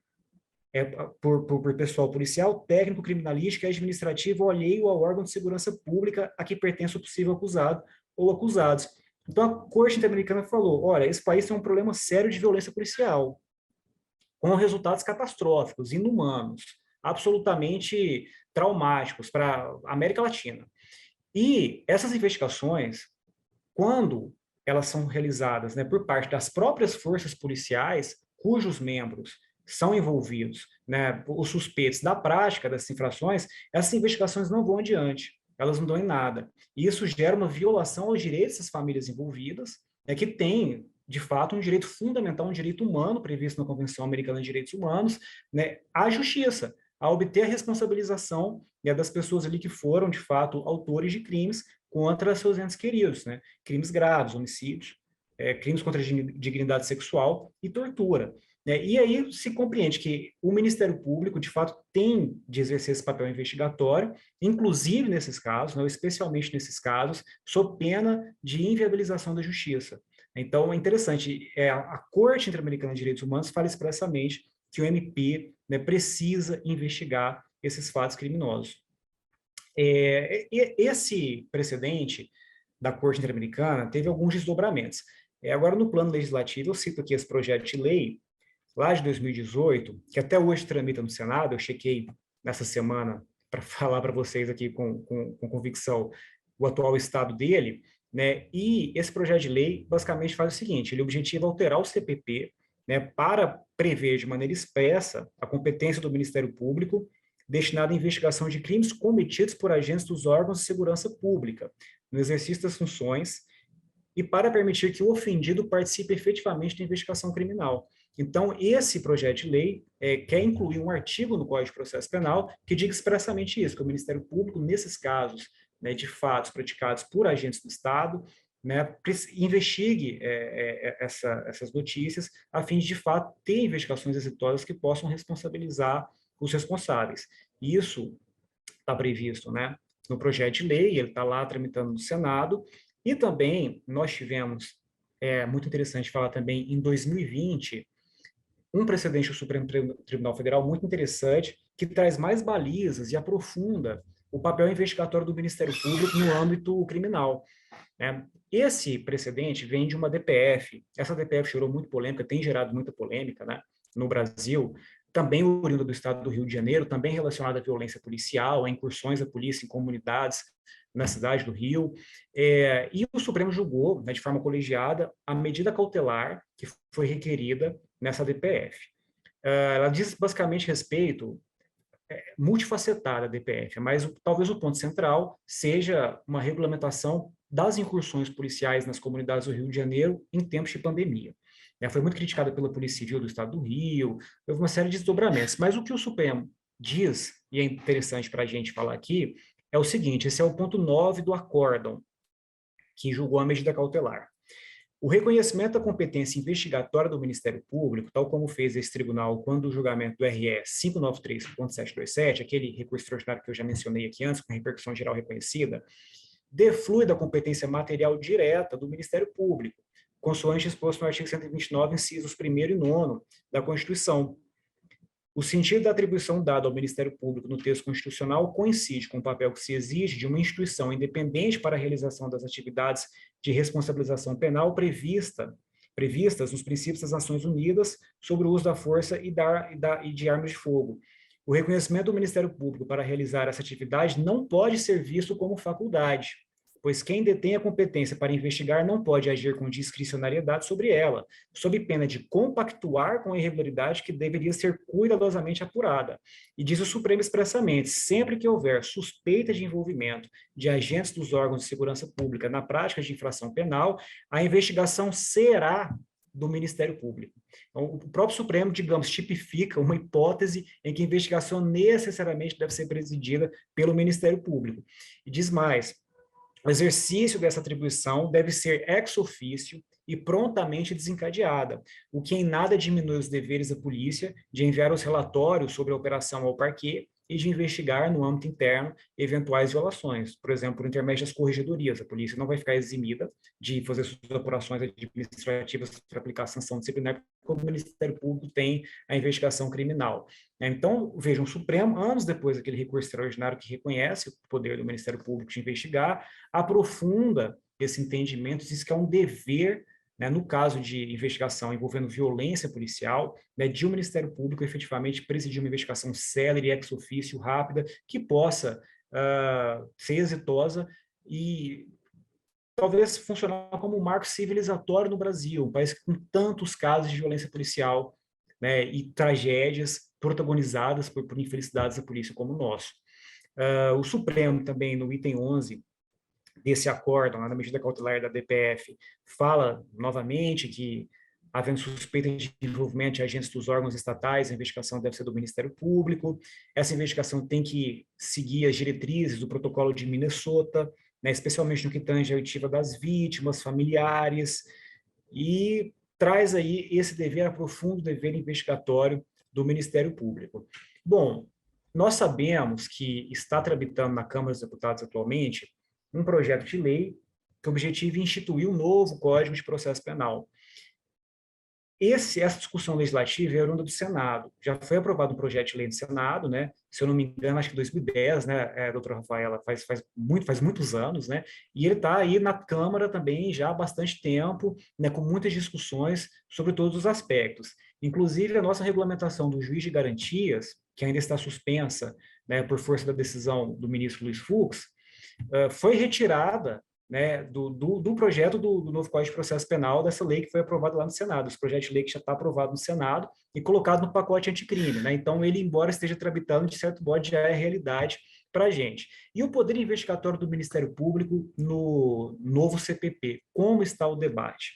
por pessoal policial, técnico, criminalístico e administrativo ou alheio ao órgão de segurança pública a que pertence o possível acusado ou acusados. Então, a Corte Interamericana falou, olha, esse país tem um problema sério de violência policial, com resultados catastróficos, inumanos, absolutamente traumáticos para a América Latina. E essas investigações, quando elas são realizadas, né, por parte das próprias forças policiais, cujos membros são envolvidos, né, os suspeitos da prática dessas infrações, essas investigações não vão adiante, elas não dão em nada. E isso gera uma violação aos direitos das famílias envolvidas, né, que têm, de fato, um direito fundamental, um direito humano previsto na Convenção Americana de Direitos Humanos, né, à justiça, a obter a responsabilização, né, das pessoas ali que foram, de fato, autores de crimes contra seus entes queridos, né, crimes graves, homicídios, crimes contra a dignidade sexual e tortura. Né? E aí se compreende que o Ministério Público, de fato, tem de exercer esse papel investigatório, inclusive nesses casos, né, especialmente nesses casos, sob pena de inviabilização da justiça. Então, é interessante, a Corte Interamericana de Direitos Humanos fala expressamente que o MP, né, precisa investigar esses fatos criminosos. Esse precedente da Corte Interamericana teve alguns desdobramentos. Agora, no plano legislativo, eu cito aqui esse projeto de lei, lá de 2018, que até hoje tramita no Senado, eu chequei nessa semana para falar para vocês aqui com convicção o atual estado dele, né? E esse projeto de lei basicamente faz o seguinte, ele objetiva alterar o CPP, né, para prever de maneira expressa a competência do Ministério Público destinado à investigação de crimes cometidos por agentes dos órgãos de segurança pública, no exercício das funções, e para permitir que o ofendido participe efetivamente da investigação criminal. Então, esse projeto de lei quer incluir um artigo no Código de Processo Penal que diga expressamente isso, que o Ministério Público, nesses casos, né, de fatos praticados por agentes do Estado, né, investigue essas notícias, a fim de fato, ter investigações exitosas que possam responsabilizar os responsáveis. Isso está previsto, né, no projeto de lei, ele está lá tramitando no Senado, e também nós tivemos, muito interessante falar também, em 2020, um precedente do Supremo Tribunal Federal muito interessante, que traz mais balizas e aprofunda o papel investigatório do Ministério Público no âmbito criminal, né? Esse precedente vem de uma DPF. Essa DPF gerou muita polêmica, tem gerado muita polêmica, né, no Brasil, também oriunda do estado do Rio de Janeiro, também relacionada à violência policial, a incursões da polícia em comunidades na cidade do Rio, e o Supremo julgou, né, de forma colegiada, a medida cautelar que foi requerida nessa DPF. Ela diz basicamente respeito multifacetada da DPF, mas talvez o ponto central seja uma regulamentação das incursões policiais nas comunidades do Rio de Janeiro em tempos de pandemia. Foi muito criticada pela Polícia Civil do Estado do Rio, houve uma série de desdobramentos, mas o que o Supremo diz, e é interessante para a gente falar aqui, é o seguinte: esse é o ponto 9 do acórdão, que julgou a medida cautelar. O reconhecimento da competência investigatória do Ministério Público, tal como fez esse tribunal quando o julgamento do RE 593.727, aquele recurso extraordinário que eu já mencionei aqui antes, com repercussão geral reconhecida, deflui da competência material direta do Ministério Público, consoante exposto no artigo 129, incisos 1º e 9º da Constituição. O sentido da atribuição dada ao Ministério Público no texto constitucional coincide com o papel que se exige de uma instituição independente para a realização das atividades de responsabilização penal previstas nos princípios das Nações Unidas sobre o uso da força e de armas de fogo. O reconhecimento do Ministério Público para realizar essa atividade não pode ser visto como faculdade, pois quem detém a competência para investigar não pode agir com discricionariedade sobre ela, sob pena de compactuar com a irregularidade que deveria ser cuidadosamente apurada. E diz o Supremo expressamente: sempre que houver suspeita de envolvimento de agentes dos órgãos de segurança pública na prática de infração penal, a investigação será do Ministério Público. Então, o próprio Supremo, digamos, tipifica uma hipótese em que a investigação necessariamente deve ser presidida pelo Ministério Público. E diz mais: o exercício dessa atribuição deve ser ex officio e prontamente desencadeada, o que em nada diminui os deveres da polícia de enviar os relatórios sobre a operação ao parquê e de investigar no âmbito interno eventuais violações. Por exemplo, por intermédio das corregedorias, a polícia não vai ficar eximida de fazer suas apurações administrativas para aplicar sanção disciplinar, como o Ministério Público tem a investigação criminal. Então, vejam, o Supremo, anos depois daquele recurso extraordinário que reconhece o poder do Ministério Público de investigar, aprofunda esse entendimento, diz que é um dever, né, no caso de investigação envolvendo violência policial, né, de o Ministério Público efetivamente presidir uma investigação célere, ex officio, rápida, que possa ser exitosa e talvez funcionar como um marco civilizatório no Brasil, um país com tantos casos de violência policial, né, e tragédias protagonizadas por infelicidades da polícia como o nosso. O Supremo também, no item 11 desse acórdão, na medida cautelar da DPF, fala novamente que, havendo suspeita de envolvimento de agentes dos órgãos estatais, a investigação deve ser do Ministério Público. Essa investigação tem que seguir as diretrizes do protocolo de Minnesota, né, especialmente no que tange a oitiva das vítimas, familiares, e traz aí esse dever, profundo dever investigatório do Ministério Público. Bom, nós sabemos que está tramitando na Câmara dos Deputados atualmente um projeto de lei que o objetivo é instituir um novo Código de Processo Penal. Essa discussão legislativa é oriunda do Senado. Já foi aprovado um projeto de lei no Senado, né? Se eu não me engano, acho que 2010, né, doutora Rafaela, faz muitos anos, né? E ele está aí na Câmara também já há bastante tempo, né, com muitas discussões sobre todos os aspectos. Inclusive, a nossa regulamentação do juiz de garantias, que ainda está suspensa, né, por força da decisão do ministro Luiz Fux, foi retirada né, do projeto do novo Código de Processo Penal, dessa lei que foi aprovada lá no Senado, esse projeto de lei que já está aprovado no Senado e colocado no pacote anticrime, né? Então, ele, embora esteja tramitando, de certo modo, já é realidade para a gente. E o poder investigatório do Ministério Público no novo CPP, como está o debate?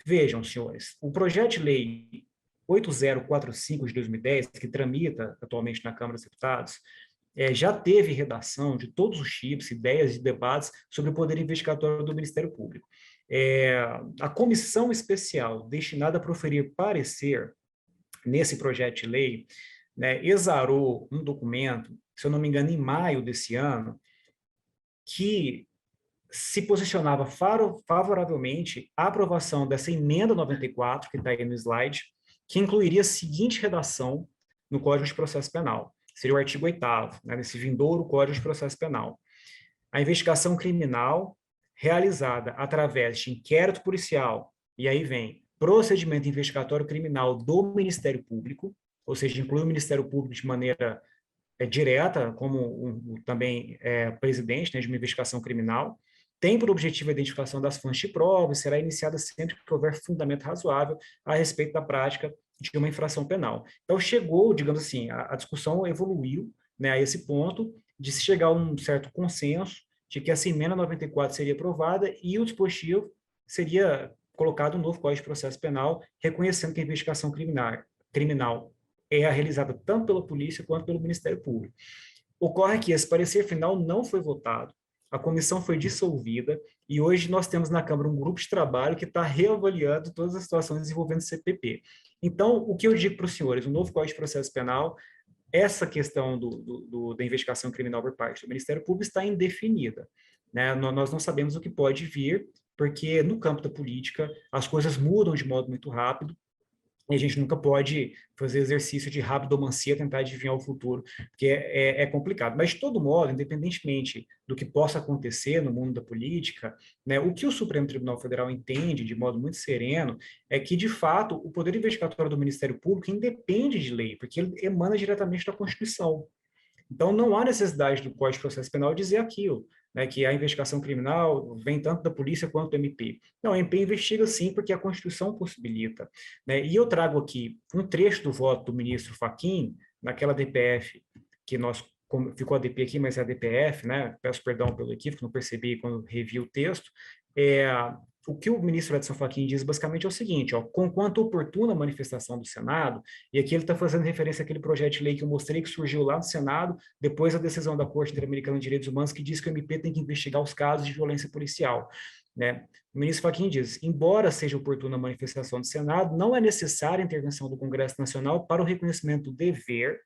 Vejam, senhores, o projeto de lei 8045 de 2010, que tramita atualmente na Câmara dos Deputados, já teve redação de todos os tipos, ideias e debates sobre o poder investigatório do Ministério Público. A comissão especial destinada a proferir parecer nesse projeto de lei, né, exarou um documento, se eu não me engano, em maio desse ano, que se posicionava favoravelmente à aprovação dessa emenda 94, que está aí no slide, que incluiria a seguinte redação no Código de Processo Penal. Seria o artigo 8º, né, nesse vindouro Código de Processo Penal. A investigação criminal realizada através de inquérito policial, e aí vem procedimento investigatório criminal do Ministério Público, ou seja, inclui o Ministério Público de maneira direta, como também presidente, né, de uma investigação criminal, tem por objetivo a identificação das fontes de prova e será iniciada sempre que houver fundamento razoável a respeito da prática de uma infração penal. Então, chegou, digamos assim, a discussão evoluiu, né, a esse ponto de se chegar a um certo consenso de que essa emenda 94 seria aprovada e o dispositivo seria colocado um novo Código de Processo Penal, reconhecendo que a investigação criminal é realizada tanto pela polícia quanto pelo Ministério Público. Ocorre que esse parecer final não foi votado, a comissão foi dissolvida e hoje nós temos na Câmara um grupo de trabalho que está reavaliando todas as situações envolvendo o CPP. Então, o que eu digo para os senhores, o novo Código de Processo Penal, essa questão da investigação criminal por parte do Ministério Público está indefinida, né? Nós não sabemos o que pode vir, porque no campo da política as coisas mudam de modo muito rápido, e a gente nunca pode fazer exercício de rabdomancia, tentar adivinhar o futuro, porque é complicado. Mas, de todo modo, independentemente do que possa acontecer no mundo da política, né, o que o Supremo Tribunal Federal entende, de modo muito sereno, é que, de fato, o poder investigatório do Ministério Público independe de lei, porque ele emana diretamente da Constituição. Então, não há necessidade do Código de Processo Penal dizer aquilo, né, que a investigação criminal vem tanto da polícia quanto do MP. Não, a MP investiga sim, porque a Constituição possibilita. Né? E eu trago aqui um trecho do voto do ministro Fachin, naquela DPF, que nós, ficou a DP aqui, mas é a DPF, né? Peço perdão pelo equívoco, não percebi quando revi o texto. O que o ministro Edson Fachin diz basicamente é o seguinte, ó, conquanto oportuna manifestação do Senado, e aqui ele está fazendo referência àquele projeto de lei que eu mostrei que surgiu lá no Senado, depois da decisão da Corte Interamericana de Direitos Humanos, que diz que o MP tem que investigar os casos de violência policial. Né? O ministro Fachin diz, embora seja oportuna a manifestação do Senado, não é necessária a intervenção do Congresso Nacional para o reconhecimento do dever,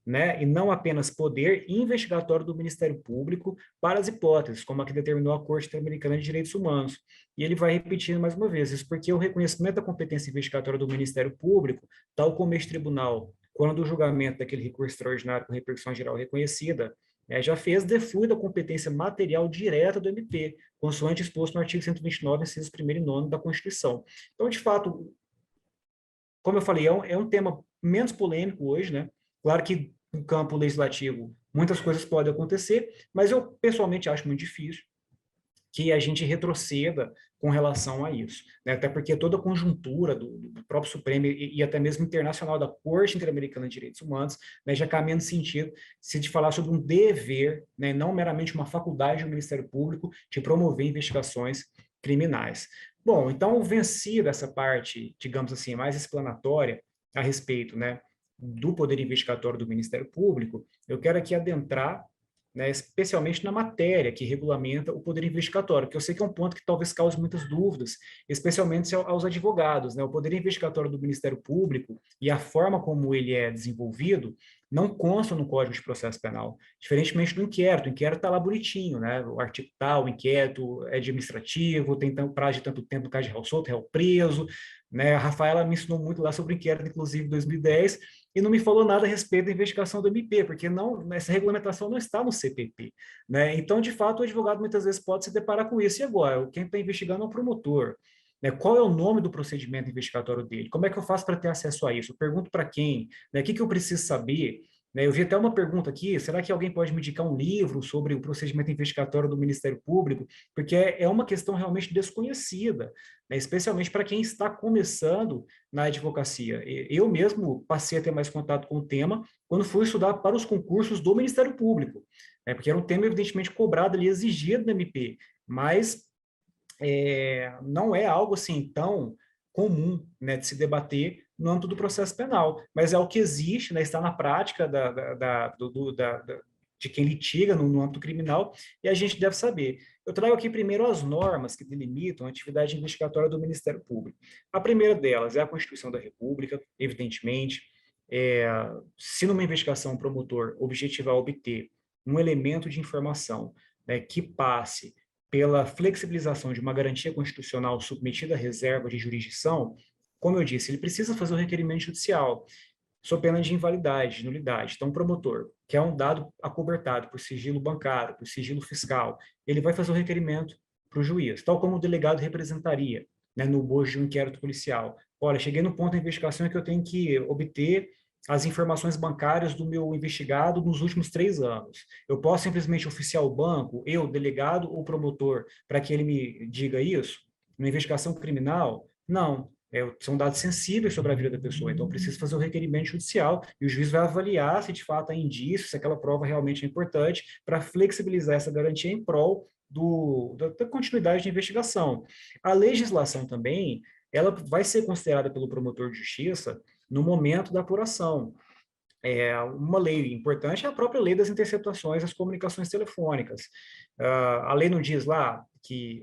né, e não apenas poder investigatório do Ministério Público para as hipóteses, como a que determinou a Corte Interamericana de Direitos Humanos. E ele vai repetindo mais uma vez, isso porque o reconhecimento da competência investigatória do Ministério Público, tal como este tribunal, quando o julgamento daquele recurso extraordinário com repercussão geral reconhecida, já fez deflui da competência material direta do MP, consoante exposto no artigo 129, incisos 1º e 9 da Constituição. Então, de fato, como eu falei, é um tema menos polêmico hoje, né? Claro que no campo legislativo muitas coisas podem acontecer, mas eu pessoalmente acho muito difícil que a gente retroceda com relação a isso, né? Até porque toda a conjuntura do próprio Supremo e até mesmo internacional da Corte Interamericana de Direitos Humanos, né, já caminha no sentido de falar sobre um dever, né, não meramente uma faculdade do Ministério Público de promover investigações criminais. Bom, então, vencida essa parte, digamos assim, mais explanatória a respeito, né, do poder investigatório do Ministério Público, eu quero aqui adentrar, né, especialmente na matéria que regulamenta o poder investigatório, que eu sei que é um ponto que talvez cause muitas dúvidas, especialmente aos advogados. Né? O poder investigatório do Ministério Público e a forma como ele é desenvolvido não consta no Código de Processo Penal, diferentemente do inquérito. O inquérito está lá bonitinho, né? O artigo tal, o inquérito é administrativo, tem prazo de tanto tempo no caso de réu solto, réu preso. Né? A Rafaela me ensinou muito lá sobre o inquérito, inclusive em 2010, e não me falou nada a respeito da investigação do MP, porque não, essa regulamentação não está no CPP. Né? Então, de fato, o advogado muitas vezes pode se deparar com isso. E agora? Quem está investigando é o promotor. Né? Qual é o nome do procedimento investigatório dele? Como é que eu faço para ter acesso a isso? Eu pergunto para quem? Né? O que eu preciso saber? né? Eu vi até uma pergunta aqui, será que alguém pode me indicar um livro sobre o procedimento investigatório do Ministério Público? Porque é uma questão realmente desconhecida, né? Especialmente para quem está começando na advocacia. Eu mesmo passei a ter mais contato com o tema quando fui estudar para os concursos do Ministério Público, né? Porque era um tema evidentemente cobrado ali, exigido do MP, mas não é algo assim tão comum, né, de se debater no âmbito do processo penal, mas é o que existe, né, está na prática de quem litiga no âmbito criminal, e a gente deve saber. Eu trago aqui primeiro as normas que delimitam a atividade investigatória do Ministério Público. A primeira delas é a Constituição da República, evidentemente. Se numa investigação o promotor objetivar obter um elemento de informação, né, que passe pela flexibilização de uma garantia constitucional submetida à reserva de jurisdição, como eu disse, ele precisa fazer o requerimento judicial, sob pena de invalidade, de nulidade. Então, o promotor, que é um dado acobertado por sigilo bancário, por sigilo fiscal, ele vai fazer o requerimento para o juiz, tal como o delegado representaria, né, no bojo de um inquérito policial. Olha, cheguei no ponto da investigação em que eu tenho que obter as informações bancárias do meu investigado nos últimos 3 anos. Eu posso simplesmente oficiar o banco, eu, delegado ou promotor, para que ele me diga isso? Numa investigação criminal? Não. São dados sensíveis sobre a vida da pessoa, então preciso fazer o requerimento judicial e o juiz vai avaliar se de fato há indício, se aquela prova realmente é importante, para flexibilizar essa garantia em prol da continuidade da investigação. A legislação também, ela vai ser considerada pelo promotor de justiça no momento da apuração. Uma lei importante é a própria lei das interceptações das comunicações telefônicas. A lei não diz lá que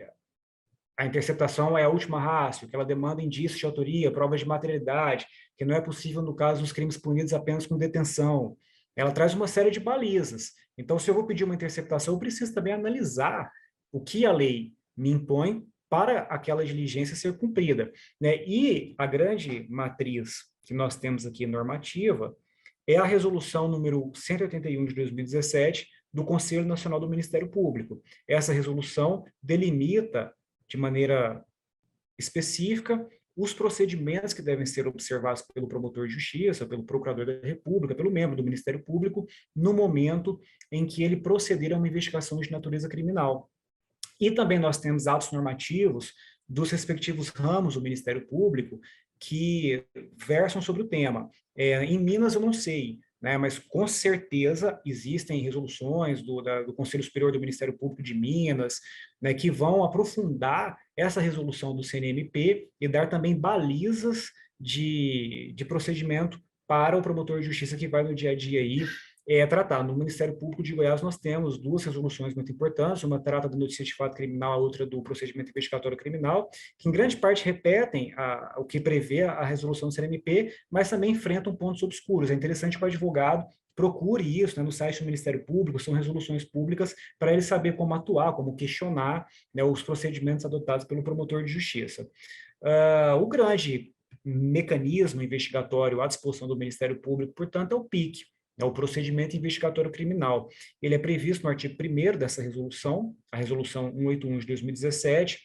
a interceptação é a última rácio, que ela demanda indícios de autoria, provas de materialidade, que não é possível no caso dos crimes punidos apenas com detenção. Ela traz uma série de balizas. Então, se eu vou pedir uma interceptação, eu preciso também analisar o que a lei me impõe para aquela diligência ser cumprida, né? E a grande matriz que nós temos aqui normativa é a resolução número 181 de 2017 do Conselho Nacional do Ministério Público. Essa resolução delimita de maneira específica os procedimentos que devem ser observados pelo promotor de justiça, pelo procurador da República, pelo membro do Ministério Público, no momento em que ele proceder a uma investigação de natureza criminal. E também nós temos atos normativos dos respectivos ramos do Ministério Público que versam sobre o tema. Em Minas eu não sei, né, mas com certeza existem resoluções do Conselho Superior do Ministério Público de Minas, né, que vão aprofundar essa resolução do CNMP e dar também balizas de procedimento para o promotor de justiça que vai no dia a dia aí tratar. No Ministério Público de Goiás nós temos 2 resoluções muito importantes, uma trata do notícia de fato criminal, a outra do procedimento investigatório criminal, que em grande parte repetem o que prevê a resolução do CNMP, mas também enfrentam pontos obscuros. É interessante que o advogado procure isso, né, no site do Ministério Público, são resoluções públicas, para ele saber como atuar, como questionar, né, os procedimentos adotados pelo promotor de justiça. O grande mecanismo investigatório à disposição do Ministério Público, portanto, é o PIC, é o procedimento investigatório criminal. Ele é previsto no artigo 1º dessa resolução, a resolução 181 de 2017,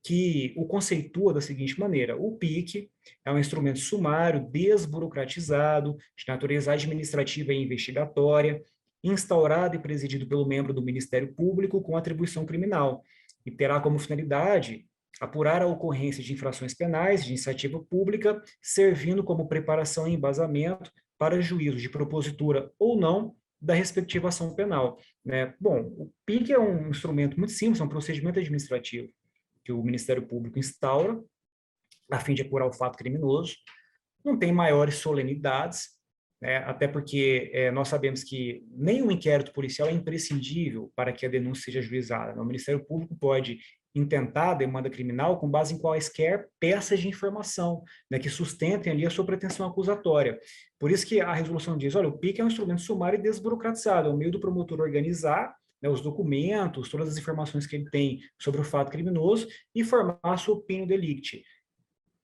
que o conceitua da seguinte maneira: o PIC é um instrumento sumário, desburocratizado, de natureza administrativa e investigatória, instaurado e presidido pelo membro do Ministério Público com atribuição criminal, e terá como finalidade apurar a ocorrência de infrações penais de iniciativa pública, servindo como preparação e embasamento para juízo de propositura ou não da respectiva ação penal, né? Bom, o PIC é um instrumento muito simples, é um procedimento administrativo que o Ministério Público instaura a fim de apurar o fato criminoso. Não tem maiores solenidades, né? Até porque nós sabemos que nenhum inquérito policial é imprescindível para que a denúncia seja ajuizada. O Ministério Público pode intentar a demanda criminal com base em quaisquer peças de informação, né, que sustentem ali a sua pretensão acusatória. Por isso que a resolução diz, olha, o PIC é um instrumento sumário e desburocratizado, é o meio do promotor organizar, né, os documentos, todas as informações que ele tem sobre o fato criminoso e formar a sua opinião delicti.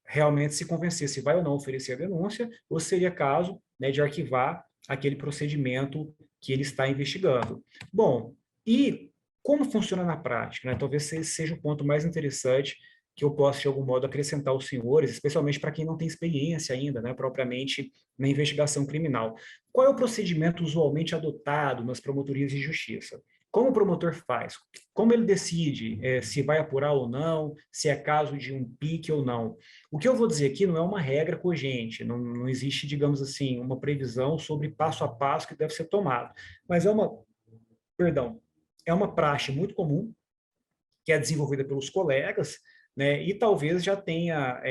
Realmente se convencer se vai ou não oferecer a denúncia, ou seria caso, né, de arquivar aquele procedimento que ele está investigando. Bom, e como funciona na prática, né? Talvez esse seja o ponto mais interessante que eu posso, de algum modo, acrescentar aos senhores, especialmente para quem não tem experiência ainda, né, propriamente na investigação criminal. Qual é o procedimento usualmente adotado nas promotorias de justiça? Como o promotor faz? Como ele decide se vai apurar ou não, se é caso de um pique ou não? O que eu vou dizer aqui não é uma regra cogente, não existe, digamos assim, uma previsão sobre passo a passo que deve ser tomado, mas é uma praxe muito comum, que é desenvolvida pelos colegas, né, e talvez já tenha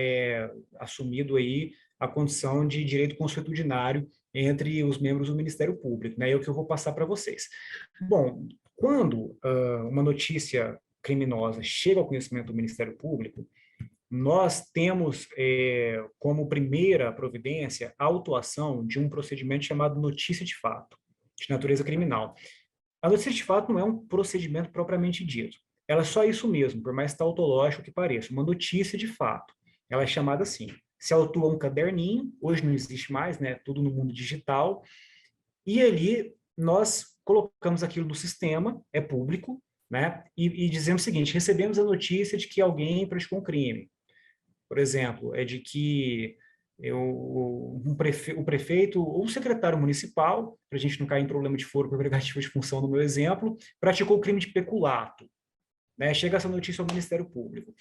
assumido aí a condição de direito consuetudinário entre os membros do Ministério Público, né, é o que eu vou passar para vocês. Bom, quando uma notícia criminosa chega ao conhecimento do Ministério Público, nós temos como primeira providência a autuação de um procedimento chamado notícia de fato, de natureza criminal. A notícia de fato não é um procedimento propriamente dito. Ela é só isso mesmo, por mais tautológico que pareça, uma notícia de fato. Ela é chamada assim. Se autua um caderninho, hoje não existe mais, né? Tudo no mundo digital, e ali nós colocamos aquilo no sistema, é público, né? E dizemos o seguinte: recebemos a notícia de que alguém praticou um crime. Por exemplo, é de que o prefeito ou o secretário municipal, para a gente não cair em problema de foro por prerrogativa de função no meu exemplo, praticou crime de peculato. Né? Chega essa notícia ao Ministério Público.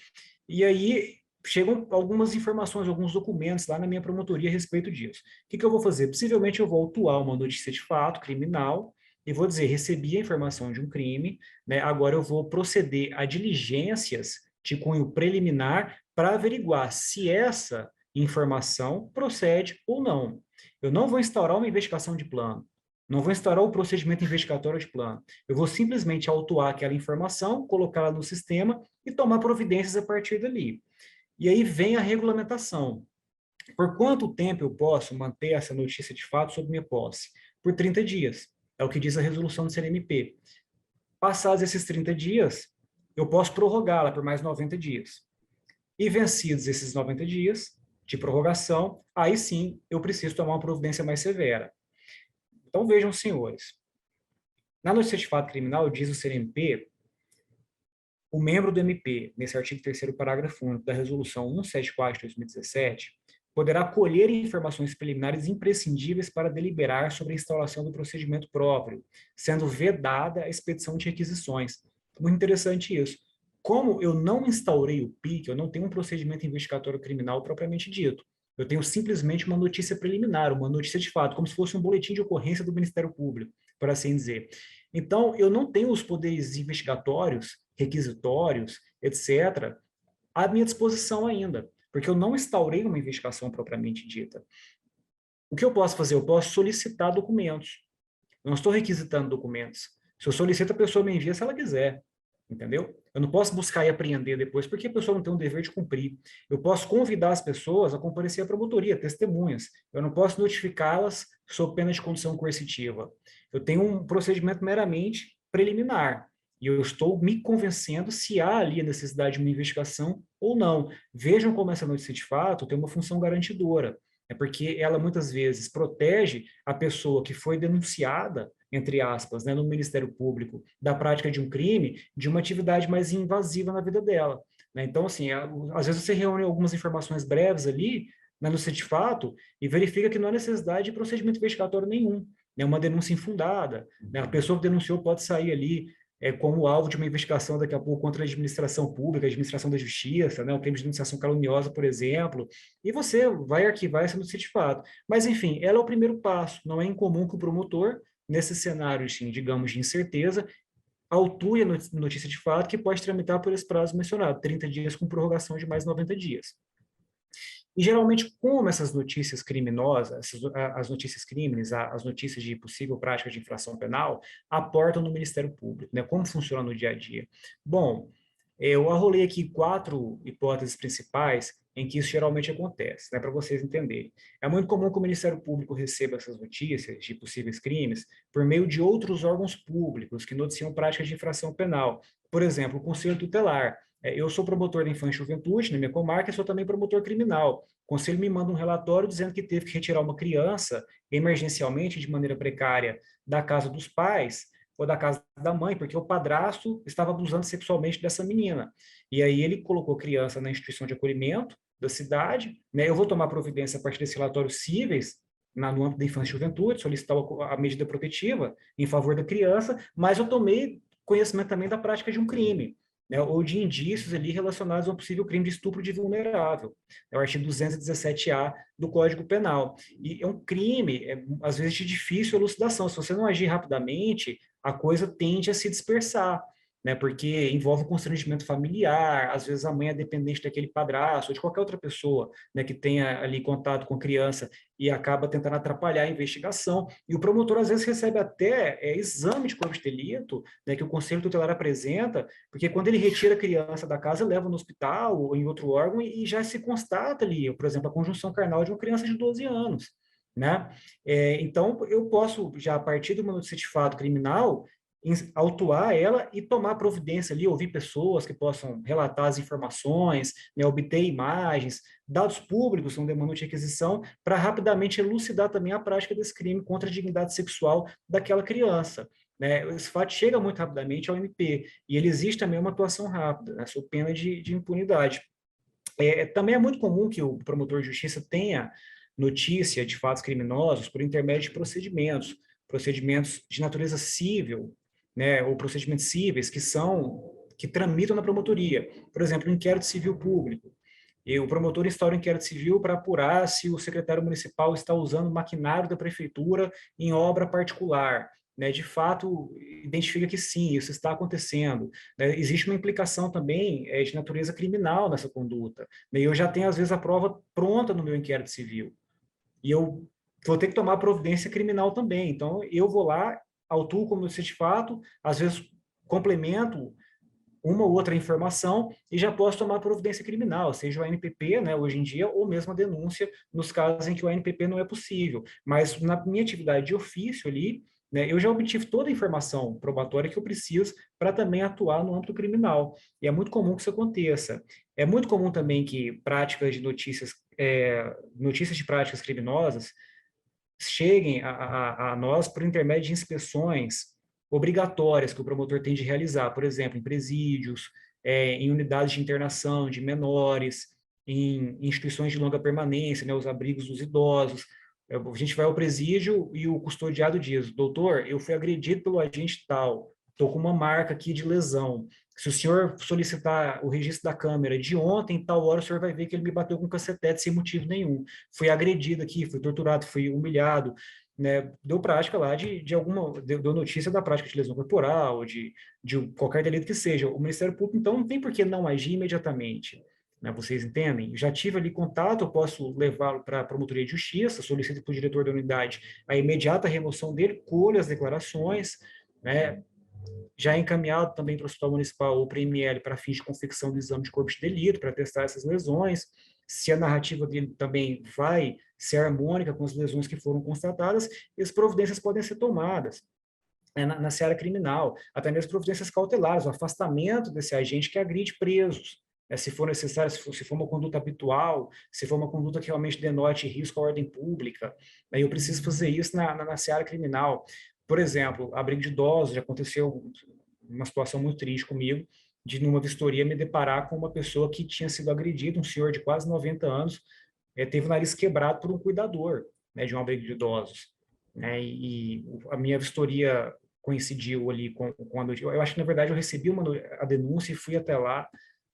E aí chegam algumas informações, alguns documentos lá na minha promotoria a respeito disso. O que eu vou fazer? Possivelmente eu vou autuar uma notícia de fato criminal e vou dizer, recebi a informação de um crime, né? Agora eu vou proceder a diligências de cunho preliminar para averiguar se essa informação procede ou não. Eu não vou instaurar uma investigação de plano, não vou instaurar o procedimento investigatório de plano. Eu vou simplesmente autuar aquela informação, colocá-la no sistema e tomar providências a partir dali. E aí vem a regulamentação. Por quanto tempo eu posso manter essa notícia de fato sob minha posse? Por 30 dias. É o que diz a resolução do CNMP. Passados esses 30 dias, eu posso prorrogá-la por mais 90 dias. E vencidos esses 90 dias de prorrogação, aí sim eu preciso tomar uma providência mais severa. Então vejam, senhores, na notícia de fato criminal, diz o CNMP, o membro do MP, nesse artigo 3º, parágrafo único da Resolução 174 de 2017, poderá colher informações preliminares imprescindíveis para deliberar sobre a instauração do procedimento próprio, sendo vedada a expedição de requisições. Muito interessante isso. Como eu não instaurei o PIC, eu não tenho um procedimento investigatório criminal propriamente dito. Eu tenho simplesmente uma notícia preliminar, uma notícia de fato, como se fosse um boletim de ocorrência do Ministério Público, por assim dizer. Então, eu não tenho os poderes investigatórios, requisitórios, etc., à minha disposição ainda, porque eu não instaurei uma investigação propriamente dita. O que eu posso fazer? Eu posso solicitar documentos. Eu não estou requisitando documentos. Se eu solicito, a pessoa me envia se ela quiser. Entendeu? Eu não posso buscar e apreender depois, porque a pessoa não tem um dever de cumprir. Eu posso convidar as pessoas a comparecer à promotoria, testemunhas. Eu não posso notificá-las sob pena de condição coercitiva. Eu tenho um procedimento meramente preliminar. E eu estou me convencendo se há ali a necessidade de uma investigação ou não. Vejam como essa notícia de fato tem uma função garantidora. É porque ela muitas vezes protege a pessoa que foi denunciada, entre aspas, né, no Ministério Público, da prática de um crime, de uma atividade mais invasiva na vida dela. Né? Então, assim, às vezes você reúne algumas informações breves ali, na notícia de fato, e verifica que não há necessidade de procedimento investigatório nenhum. Né? Uma denúncia infundada. Né? A pessoa que denunciou pode sair ali como alvo de uma investigação daqui a pouco contra a administração pública, a administração da justiça, né, o crime de denunciação caluniosa, por exemplo, e você vai arquivar essa notícia de fato. Mas, enfim, ela é o primeiro passo. Não é incomum que o promotor, nesse cenário, assim, digamos, de incerteza, autue a notícia de fato, que pode tramitar por esse prazo mencionado, 30 dias com prorrogação de mais 90 dias. E, geralmente, como essas notícias criminosas, as notícias crimes, as notícias de possível prática de infração penal, aportam no Ministério Público, né? Como funciona no dia a dia? Bom, eu arrolei aqui 4 hipóteses principais em que isso geralmente acontece, né, para vocês entenderem. É muito comum que o Ministério Público receba essas notícias de possíveis crimes por meio de outros órgãos públicos que noticiam práticas de infração penal. Por exemplo, o Conselho Tutelar. Eu sou promotor da infância e juventude na minha comarca e sou também promotor criminal. O Conselho me manda um relatório dizendo que teve que retirar uma criança emergencialmente, de maneira precária, da casa dos pais, ou da casa da mãe, porque o padrasto estava abusando sexualmente dessa menina. E aí ele colocou a criança na instituição de acolhimento da cidade, né? Eu vou tomar providência a partir desse relatório cíveis, no âmbito da infância e juventude, solicitar a medida protetiva em favor da criança, mas eu tomei conhecimento também da prática de um crime, né, ou de indícios ali relacionados a um possível crime de estupro de vulnerável. É o artigo 217-A do Código Penal. E é um crime, às vezes, de difícil elucidação. Se você não agir rapidamente, a coisa tende a se dispersar, né, porque envolve um constrangimento familiar, às vezes a mãe é dependente daquele padrasto ou de qualquer outra pessoa, né, que tenha ali contato com a criança e acaba tentando atrapalhar a investigação. E o promotor, às vezes, recebe até exame de corpo de delito, né, que o Conselho Tutelar apresenta, porque quando ele retira a criança da casa, leva no hospital ou em outro órgão e já se constata ali, por exemplo, a conjunção carnal de uma criança de 12 anos. Né? Então, eu posso, já a partir do meu notícia de fato criminal, autuar ela e tomar providência ali, ouvir pessoas que possam relatar as informações, né, obter imagens, dados públicos, um demanda de requisição, para rapidamente elucidar também a prática desse crime contra a dignidade sexual daquela criança. Né? Esse fato chega muito rapidamente ao MP, e ele existe também uma atuação rápida, né, sob pena de impunidade. Também é muito comum que o promotor de justiça tenha notícia de fatos criminosos por intermédio de procedimentos de natureza civil, né, ou procedimentos cíveis que tramitam na promotoria. Por exemplo, o inquérito civil público. E o promotor instaura um inquérito civil para apurar se o secretário municipal está usando maquinário da prefeitura em obra particular. Né, de fato, identifica que sim, isso está acontecendo. Né, existe uma implicação também de natureza criminal nessa conduta. Né, e eu já tenho, às vezes, a prova pronta no meu inquérito civil. E eu vou ter que tomar providência criminal também. Então, eu vou lá, autuo como notícia de fato, às vezes complemento uma ou outra informação e já posso tomar providência criminal, seja o ANPP, né, hoje em dia, ou mesmo a denúncia nos casos em que o ANPP não é possível. Mas na minha atividade de ofício ali, né, eu já obtive toda a informação probatória que eu preciso para também atuar no âmbito criminal. E é muito comum que isso aconteça. É muito comum também que práticas de notícias de práticas criminosas cheguem a nós por intermédio de inspeções obrigatórias que o promotor tem de realizar, por exemplo, em presídios, em unidades de internação de menores, em instituições de longa permanência, né, os abrigos dos idosos. A gente vai ao presídio e o custodiado diz: doutor, eu fui agredido pelo agente tal, estou com uma marca aqui de lesão. Se o senhor solicitar o registro da câmera de ontem, tal hora, o senhor vai ver que ele me bateu com um cacetete sem motivo nenhum. Fui agredido aqui, fui torturado, fui humilhado. Né? Deu prática lá deu notícia da prática de lesão corporal, de qualquer delito que seja. O Ministério Público, então, não tem por que não agir imediatamente. Né? Vocês entendem? Já tive ali contato, eu posso levá-lo para a Promotoria de Justiça, solicito para o diretor da unidade a imediata remoção dele, colho as declarações, né? Já encaminhado também para o Hospital Municipal ou para o IML para fins de confecção do exame de corpo de delito, para testar essas lesões, se a narrativa dele também vai ser harmônica com as lesões que foram constatadas, e as providências podem ser tomadas na seara criminal, até mesmo providências cautelares, o afastamento desse agente que agride presos, se for necessário, se for uma conduta habitual, se for uma conduta que realmente denote risco à ordem pública, aí eu preciso fazer isso na seara criminal. Por exemplo, abrigo de idosos, já aconteceu uma situação muito triste comigo, de numa vistoria me deparar com uma pessoa que tinha sido agredida, um senhor de quase 90 anos, teve o nariz quebrado por um cuidador, né, de um abrigo de idosos. Né, e a minha vistoria coincidiu ali com a notícia. Eu acho que, na verdade, eu recebi a denúncia e fui até lá,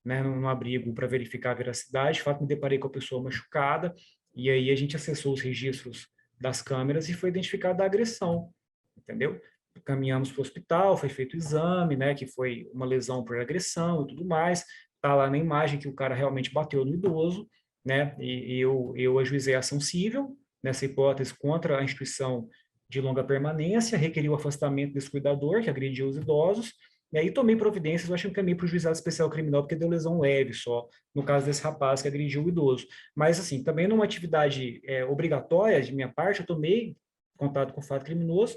né, no abrigo para verificar a veracidade. De fato, me deparei com a pessoa machucada, e aí a gente acessou os registros das câmeras e foi identificada a agressão, entendeu? Caminhamos para o hospital, foi feito o exame, né, que foi uma lesão por agressão e tudo mais. Está lá na imagem que o cara realmente bateu no idoso, né, e eu ajuizei a ação civil, nessa hipótese, contra a instituição de longa permanência, requeri o afastamento desse cuidador que agrediu os idosos, e aí tomei providências, eu acho que encaminhei para o juizado especial criminal, porque deu lesão leve só, no caso desse rapaz que agrediu o idoso. Mas, assim, também numa atividade obrigatória de minha parte, eu tomei contato com o fato criminoso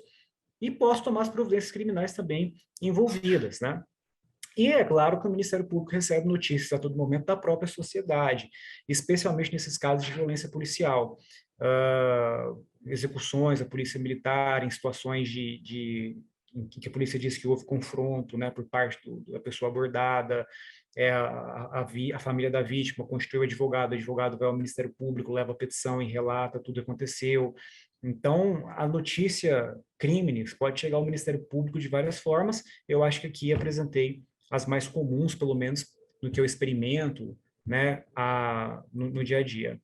e posso tomar as providências criminais também envolvidas, né? E é claro que o Ministério Público recebe notícias a todo momento da própria sociedade, especialmente nesses casos de violência policial. Execuções da polícia militar em situações em que a polícia diz que houve confronto, né, por parte da pessoa abordada, a família da vítima constitui o advogado vai ao Ministério Público, leva a petição e relata tudo que aconteceu. Então, a notícia crimes pode chegar ao Ministério Público de várias formas. Eu acho que aqui apresentei as mais comuns, pelo menos no que eu experimento, né, no dia a dia.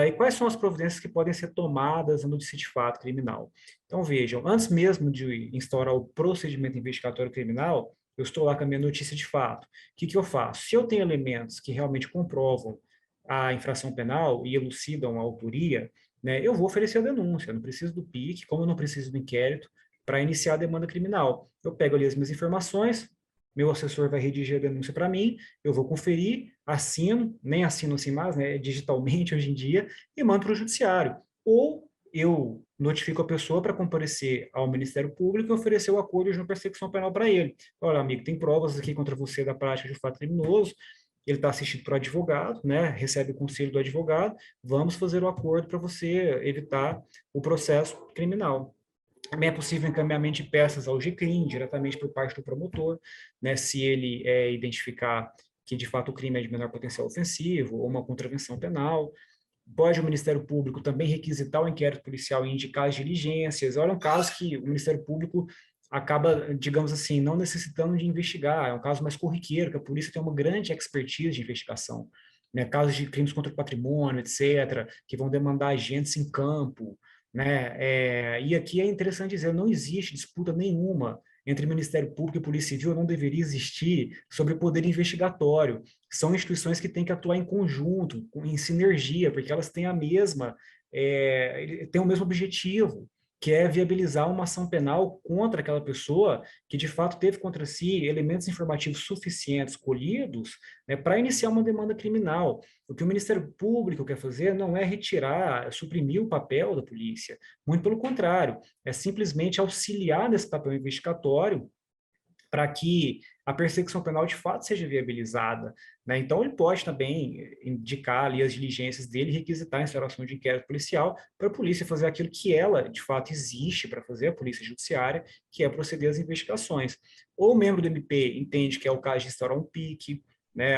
E quais são as providências que podem ser tomadas no notícia de fato criminal? Então, vejam, antes mesmo de instaurar o procedimento investigatório criminal, eu estou lá com a minha notícia de fato. O que eu faço? Se eu tenho elementos que realmente comprovam a infração penal e elucidam a autoria, né, eu vou oferecer a denúncia. Eu não preciso do PIC, como eu não preciso do inquérito, para iniciar a demanda criminal. Eu pego ali as minhas informações, meu assessor vai redigir a denúncia para mim, eu vou conferir, assino, nem assino assim mais, né, digitalmente hoje em dia, e mando para o judiciário. Ou eu notifico a pessoa para comparecer ao Ministério Público e oferecer o acordo de não persecução penal para ele. Olha, amigo, tem provas aqui contra você da prática de um fato criminoso, ele está assistido por advogado, né, recebe o conselho do advogado, vamos fazer o acordo para você evitar o processo criminal. Também é possível encaminhamento de peças ao GCRIM, diretamente por parte do promotor, né, se ele identificar que, de fato, o crime é de menor potencial ofensivo ou uma contravenção penal. Pode o Ministério Público também requisitar o inquérito policial e indicar as diligências. Olha, um caso que o Ministério Público acaba, digamos assim, não necessitando de investigar, é um caso mais corriqueiro, que a polícia tem uma grande expertise de investigação, né? Casos de crimes contra o patrimônio, etc., que vão demandar agentes em campo, né? E aqui é interessante dizer, não existe disputa nenhuma entre Ministério Público e Polícia Civil, não deveria existir sobre poder investigatório. São instituições que têm que atuar em conjunto, em sinergia, porque elas têm têm o mesmo objetivo, que é viabilizar uma ação penal contra aquela pessoa que, de fato, teve contra si elementos informativos suficientes colhidos, né, para iniciar uma demanda criminal. O que o Ministério Público quer fazer não é retirar, suprimir o papel da polícia, muito pelo contrário, é simplesmente auxiliar nesse papel investigatório para que a persecução penal de fato seja viabilizada, né? Então, ele pode também indicar ali as diligências dele e requisitar a instauração de inquérito policial para a polícia fazer aquilo que ela, de fato, existe para fazer, a polícia judiciária, que é proceder às investigações. Ou o membro do MP entende que é o caso de instaurar um PIC, né?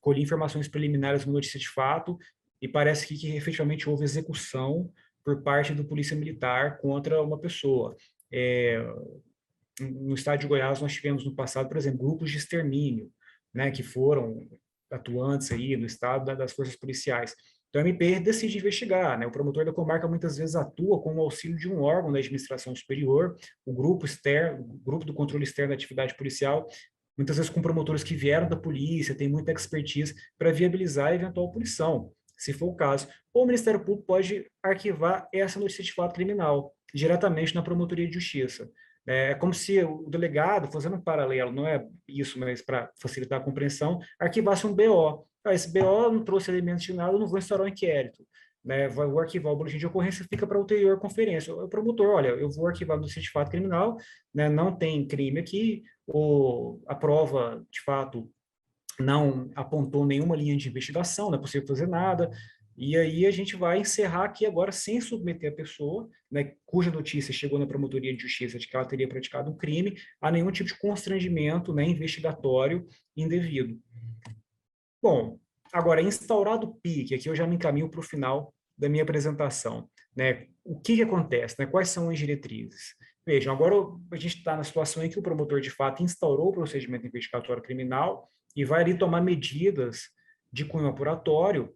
Colhi informações preliminares no notícia de fato e parece que efetivamente houve execução por parte do polícia militar contra uma pessoa. No estado de Goiás, nós tivemos no passado, por exemplo, grupos de extermínio, né, que foram atuantes aí no estado das forças policiais. Então, a MP decide investigar, né? O promotor da comarca muitas vezes atua com o auxílio de um órgão da administração superior, o grupo externo, o grupo do controle externo da atividade policial, muitas vezes com promotores que vieram da polícia, tem muita expertise para viabilizar a eventual punição, se for o caso. Ou o Ministério Público pode arquivar essa notícia de fato criminal diretamente na Promotoria de Justiça. É como se o delegado, fazendo um paralelo, não é isso, mas para facilitar a compreensão, arquivasse um BO. Esse BO não trouxe elementos de nada, eu não vou instaurar um inquérito. Né? Vou arquivar o boletim de ocorrência, fica para ulterior conferência. O promotor, olha, eu vou arquivar o notícia de fato criminal, né? Não tem crime aqui, a prova, de fato, não apontou nenhuma linha de investigação, não é possível fazer nada, e aí a gente vai encerrar aqui agora sem submeter a pessoa, né, cuja notícia chegou na promotoria de justiça de que ela teria praticado um crime, a nenhum tipo de constrangimento, né, investigatório indevido. Bom, agora, instaurado o PIC, aqui eu já me encaminho para o final da minha apresentação, né, o que acontece, né, quais são as diretrizes? Vejam, agora a gente está na situação em que o promotor, de fato, instaurou o procedimento investigatório criminal e vai ali tomar medidas de cunho apuratório,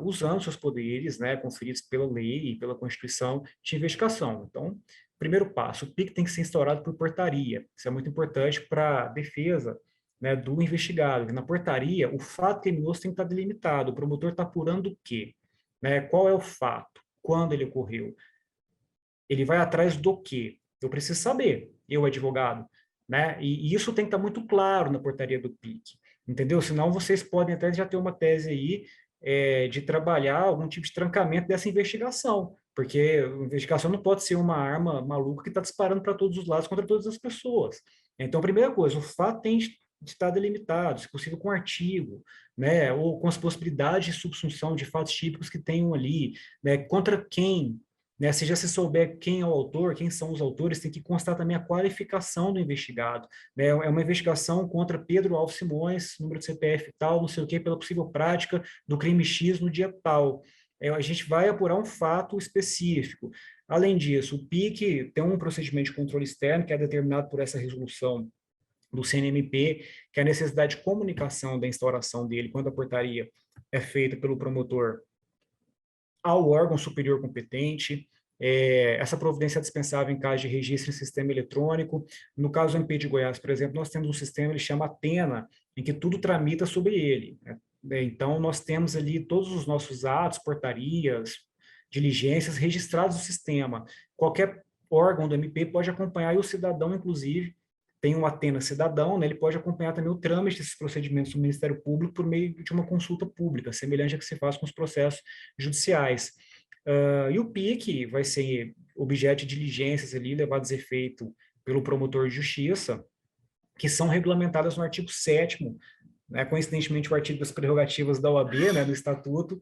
usando seus poderes, né, conferidos pela lei e pela Constituição de investigação. Então, primeiro passo, o PIC tem que ser instaurado por portaria. Isso é muito importante para a defesa, né, do investigado. Na portaria, o fato criminoso tem que estar delimitado. O promotor está apurando o quê? Né, qual é o fato? Quando ele ocorreu? Ele vai atrás do quê? Eu preciso saber, eu, advogado. Né? E isso tem que estar muito claro na portaria do PIC, entendeu? Senão vocês podem até já ter uma tese aí de trabalhar algum tipo de trancamento dessa investigação, porque a investigação não pode ser uma arma maluca que está disparando para todos os lados contra todas as pessoas. Então, primeira coisa, o fato tem de estar delimitado, se possível com artigo, né? Ou com as possibilidades de subsunção de fatos típicos que tenham ali, né? Contra quem né? Se já se souber quem é o autor, quem são os autores, tem que constar também a qualificação do investigado, né? É uma investigação contra Pedro Alves Simões, número de CPF tal, não sei o quê, pela possível prática do crime X no dia tal. A gente vai apurar um fato específico. Além disso, o PIC tem um procedimento de controle externo que é determinado por essa resolução do CNMP, que é a necessidade de comunicação da instauração dele, quando a portaria é feita pelo promotor ao órgão superior competente. Essa providência é dispensável em caso de registro em sistema eletrônico. No caso do MP de Goiás, por exemplo, nós temos um sistema que chama Atena, em que tudo tramita sobre ele, né? Então, nós temos ali todos os nossos atos, portarias, diligências registrados no sistema. Qualquer órgão do MP pode acompanhar, e o cidadão, inclusive, tem um Atena Cidadão, né, ele pode acompanhar também o trâmite desses procedimentos do Ministério Público por meio de uma consulta pública, semelhante a que se faz com os processos judiciais. E o PIC vai ser objeto de diligências ali, levados a efeito pelo promotor de justiça, que são regulamentadas no artigo 7º, né, coincidentemente o artigo das prerrogativas da OAB, né, do Estatuto,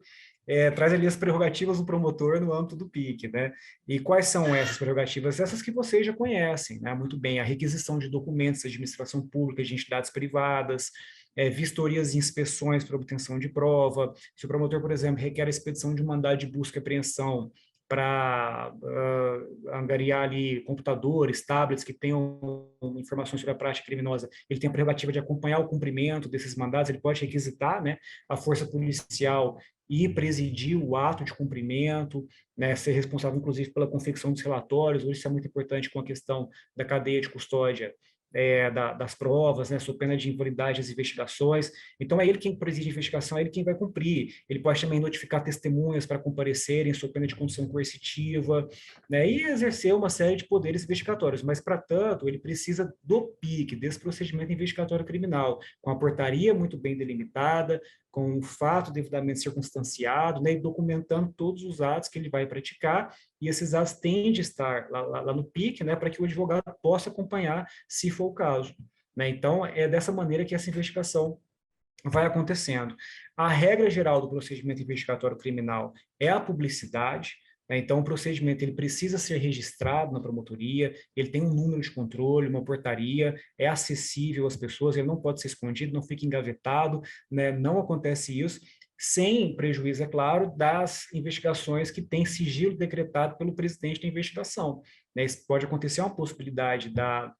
traz ali as prerrogativas do promotor no âmbito do PIC, né? E quais são essas prerrogativas? Essas que vocês já conhecem, né, muito bem: a requisição de documentos da administração pública, de entidades privadas, vistorias e inspeções para obtenção de prova. Se o promotor, por exemplo, requer a expedição de um mandado de busca e apreensão para angariar ali computadores, tablets que tenham informações sobre a prática criminosa, ele tem a prerrogativa de acompanhar o cumprimento desses mandados, ele pode requisitar, né, a força policial e presidir o ato de cumprimento, né, ser responsável, inclusive, pela confecção dos relatórios. Hoje isso é muito importante com a questão da cadeia de custódia das provas, né, sob pena de invalidade das investigações. Então, é ele quem preside a investigação, é ele quem vai cumprir. Ele pode também notificar testemunhas para comparecerem sob pena de condição coercitiva, né, e exercer uma série de poderes investigatórios. Mas, para tanto, ele precisa do PIC, desse procedimento investigatório criminal, com a portaria muito bem delimitada, com o fato devidamente circunstanciado, né, e documentando todos os atos que ele vai praticar, e esses atos têm de estar lá no PIC, né, para que o advogado possa acompanhar, se for o caso, né? Então, é dessa maneira que essa investigação vai acontecendo. A regra geral do procedimento investigatório criminal é a publicidade, né? Então, o procedimento ele precisa ser registrado na promotoria, ele tem um número de controle, uma portaria, é acessível às pessoas, ele não pode ser escondido, não fica engavetado, né? Não acontece isso, sem prejuízo, é claro, das investigações que têm sigilo decretado pelo presidente da investigação, né? Isso pode acontecer uma possibilidade da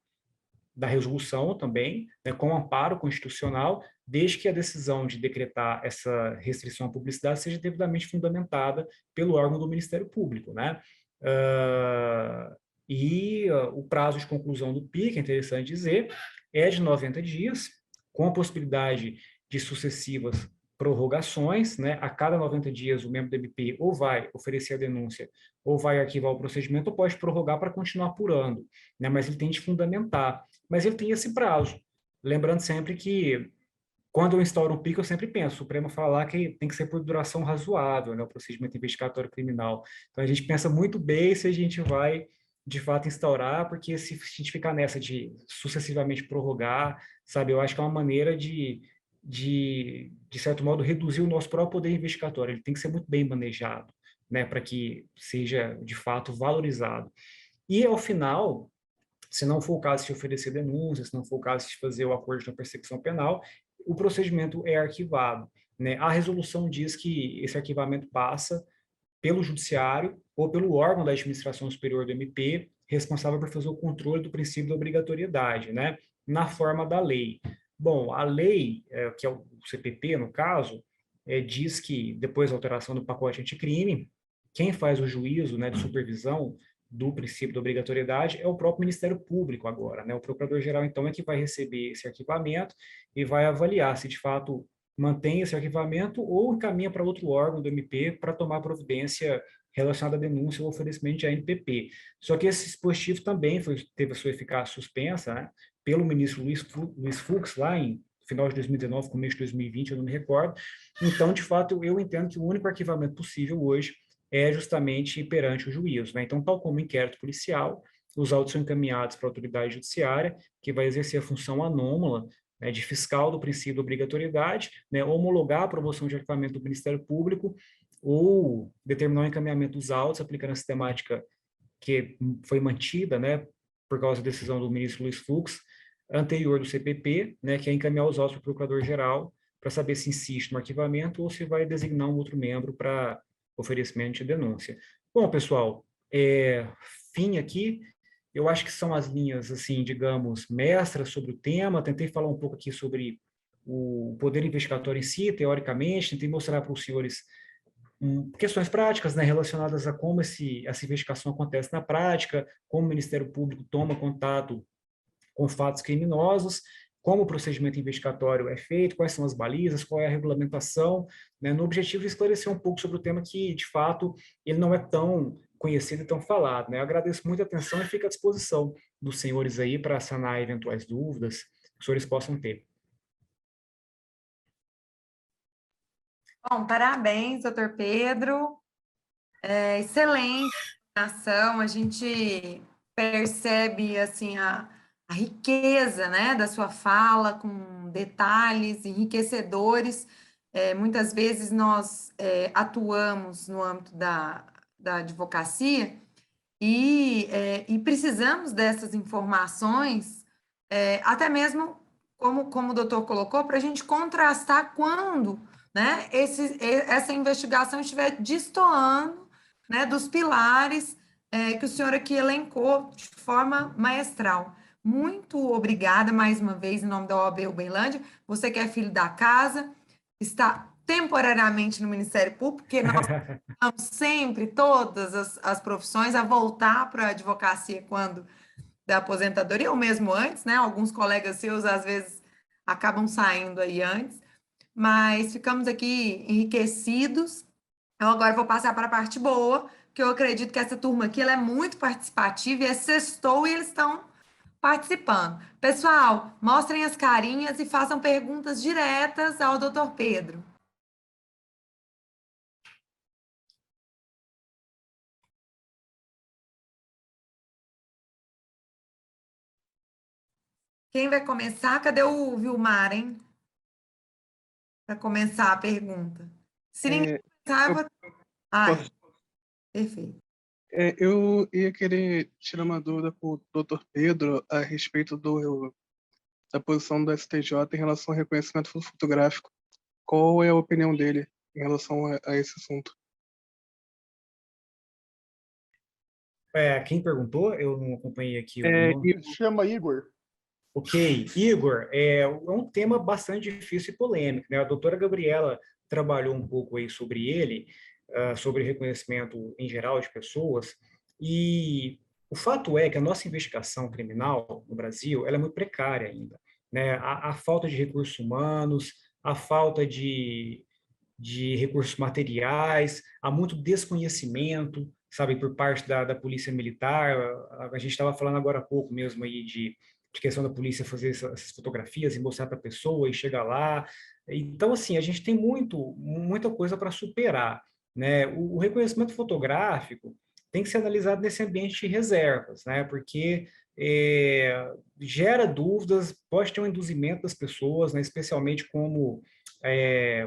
resolução também, né, com amparo constitucional, desde que a decisão de decretar essa restrição à publicidade seja devidamente fundamentada pelo órgão do Ministério Público, né? O prazo de conclusão do PIC, é interessante dizer, é de 90 dias, com a possibilidade de sucessivas prorrogações, né? A cada 90 dias o membro do MP ou vai oferecer a denúncia ou vai arquivar o procedimento ou pode prorrogar para continuar apurando, né? Mas ele tem de fundamentar. Mas ele tem esse prazo. Lembrando sempre que, quando eu instauro um PIC, eu sempre penso, o Supremo fala que tem que ser por duração razoável, né, o procedimento investigatório criminal. Então, a gente pensa muito bem se a gente vai, de fato, instaurar, porque se a gente ficar nessa de sucessivamente prorrogar, sabe, eu acho que é uma maneira de certo modo, reduzir o nosso próprio poder investigatório. Ele tem que ser muito bem manejado, né, para que seja, de fato, valorizado. E, ao final, se não for o caso de oferecer denúncia, se não for o caso de fazer o acordo de persecução penal, o procedimento é arquivado, né? A resolução diz que esse arquivamento passa pelo judiciário ou pelo órgão da administração superior do MP, responsável por fazer o controle do princípio da obrigatoriedade, né, na forma da lei. Bom, a lei, que é o CPP, no caso, diz que, depois da alteração do pacote anticrime, quem faz o juízo, né, de supervisão do princípio da obrigatoriedade é o próprio Ministério Público agora, né? O Procurador-Geral, então, é que vai receber esse arquivamento e vai avaliar se, de fato, mantém esse arquivamento ou encaminha para outro órgão do MP para tomar providência relacionada à denúncia ou oferecimento de ANPP. Só que esse dispositivo também teve a sua eficácia suspensa, né, pelo ministro Luiz Fux, lá em final de 2019, começo de 2020, eu não me recordo. Então, de fato, eu entendo que o único arquivamento possível hoje é justamente perante o juízo, né? Então, tal como o inquérito policial, os autos são encaminhados para a autoridade judiciária, que vai exercer a função anômala, né, de fiscal do princípio da obrigatoriedade, né, homologar a promoção de arquivamento do Ministério Público ou determinar o encaminhamento dos autos, aplicando a sistemática que foi mantida, né, por causa da decisão do ministro Luiz Fux, anterior do CPP, né, que é encaminhar os autos para o procurador-geral para saber se insiste no arquivamento ou se vai designar um outro membro para oferecimento de denúncia. Bom, pessoal, fim aqui. Eu acho que são as linhas, assim, digamos, mestras sobre o tema. Tentei falar um pouco aqui sobre o poder investigatório em si, teoricamente. Tentei mostrar para os senhores questões práticas, né, relacionadas a como essa investigação acontece na prática, como o Ministério Público toma contato com fatos criminosos, como o procedimento investigatório é feito, quais são as balizas, qual é a regulamentação, né, no objetivo de esclarecer um pouco sobre o tema que, de fato, ele não é tão conhecido e tão falado. Né? Eu agradeço muito a atenção e fico à disposição dos senhores aí para sanar eventuais dúvidas que os senhores possam ter. Bom, parabéns, doutor Pedro. Excelente ação. A gente percebe assim a riqueza, né, da sua fala, com detalhes enriquecedores. Muitas vezes nós atuamos no âmbito da advocacia e precisamos dessas informações, até mesmo, como o doutor colocou, para a gente contrastar quando, né, essa investigação estiver destoando, né, dos pilares que o senhor aqui elencou de forma maestral. Muito obrigada mais uma vez, em nome da OAB Uberlândia. Você que é filho da casa, está temporariamente no Ministério Público, porque nós sempre, todas as profissões, a voltar para a advocacia quando da aposentadoria, ou mesmo antes, né? Alguns colegas seus, às vezes, acabam saindo aí antes, mas ficamos aqui enriquecidos. Eu agora vou passar para a parte boa, que eu acredito que essa turma aqui ela é muito participativa, e é sextou e eles estão participando. Pessoal, mostrem as carinhas e façam perguntas diretas ao doutor Pedro. Quem vai começar? Cadê o Vilmar, hein? Para começar a pergunta. Se ninguém É, começar, eu eu, vou. Ai, posso- perfeito. eu ia querer tirar uma dúvida com o Dr. Pedro a respeito da posição do STJ em relação ao reconhecimento fotográfico. Qual é a opinião dele em relação a esse assunto? Quem perguntou? Eu não acompanhei aqui o nome. Chama Igor. Ok, Igor, é um tema bastante difícil e polêmico, né? A doutora Gabriela trabalhou um pouco aí sobre ele, sobre reconhecimento em geral de pessoas, e o fato é que a nossa investigação criminal no Brasil, ela é muito precária ainda, né? A falta de recursos humanos, a falta de recursos materiais, há muito desconhecimento, sabe, por parte da polícia militar. A gente estava falando agora há pouco mesmo aí de questão da polícia fazer essas fotografias e mostrar para a pessoa e chegar lá. Então, assim, a gente tem muita coisa para superar, né? O reconhecimento fotográfico tem que ser analisado nesse ambiente de reservas, né? Porque gera dúvidas, pode ter um induzimento das pessoas, né? Especialmente como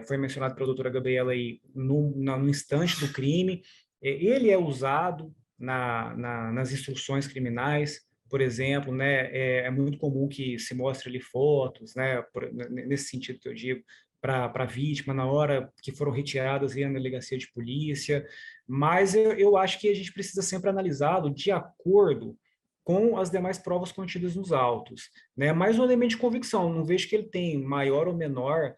foi mencionado pela doutora Gabriela aí, no instante do crime, ele é usado nas instruções criminais, por exemplo, né, é muito comum que se mostre ali fotos, né, nesse sentido que eu digo, para a vítima, na hora que foram retiradas aí na delegacia de polícia, mas eu acho que a gente precisa sempre analisá-lo de acordo com as demais provas contidas nos autos, né, mais um elemento de convicção, não vejo que ele tem maior ou menor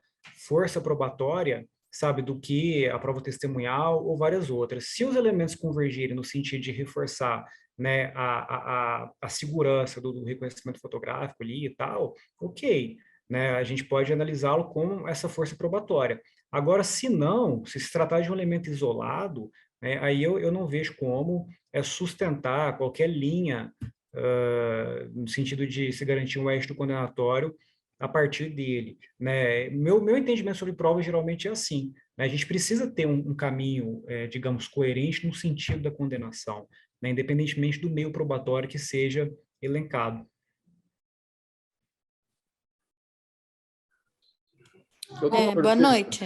força probatória, sabe, do que a prova testemunhal ou várias outras. Se os elementos convergirem no sentido de reforçar, né, a segurança do reconhecimento fotográfico ali e tal, ok, né, a gente pode analisá-lo com essa força probatória. Agora, se não, se tratar de um elemento isolado, né, aí eu não vejo como sustentar qualquer linha no sentido de se garantir um êxito condenatório a partir dele, né? Meu entendimento sobre prova geralmente é assim, né? A gente precisa ter um caminho, digamos, coerente no sentido da condenação, né? Independentemente do meio probatório que seja elencado. Doutor Boa Pedro, noite.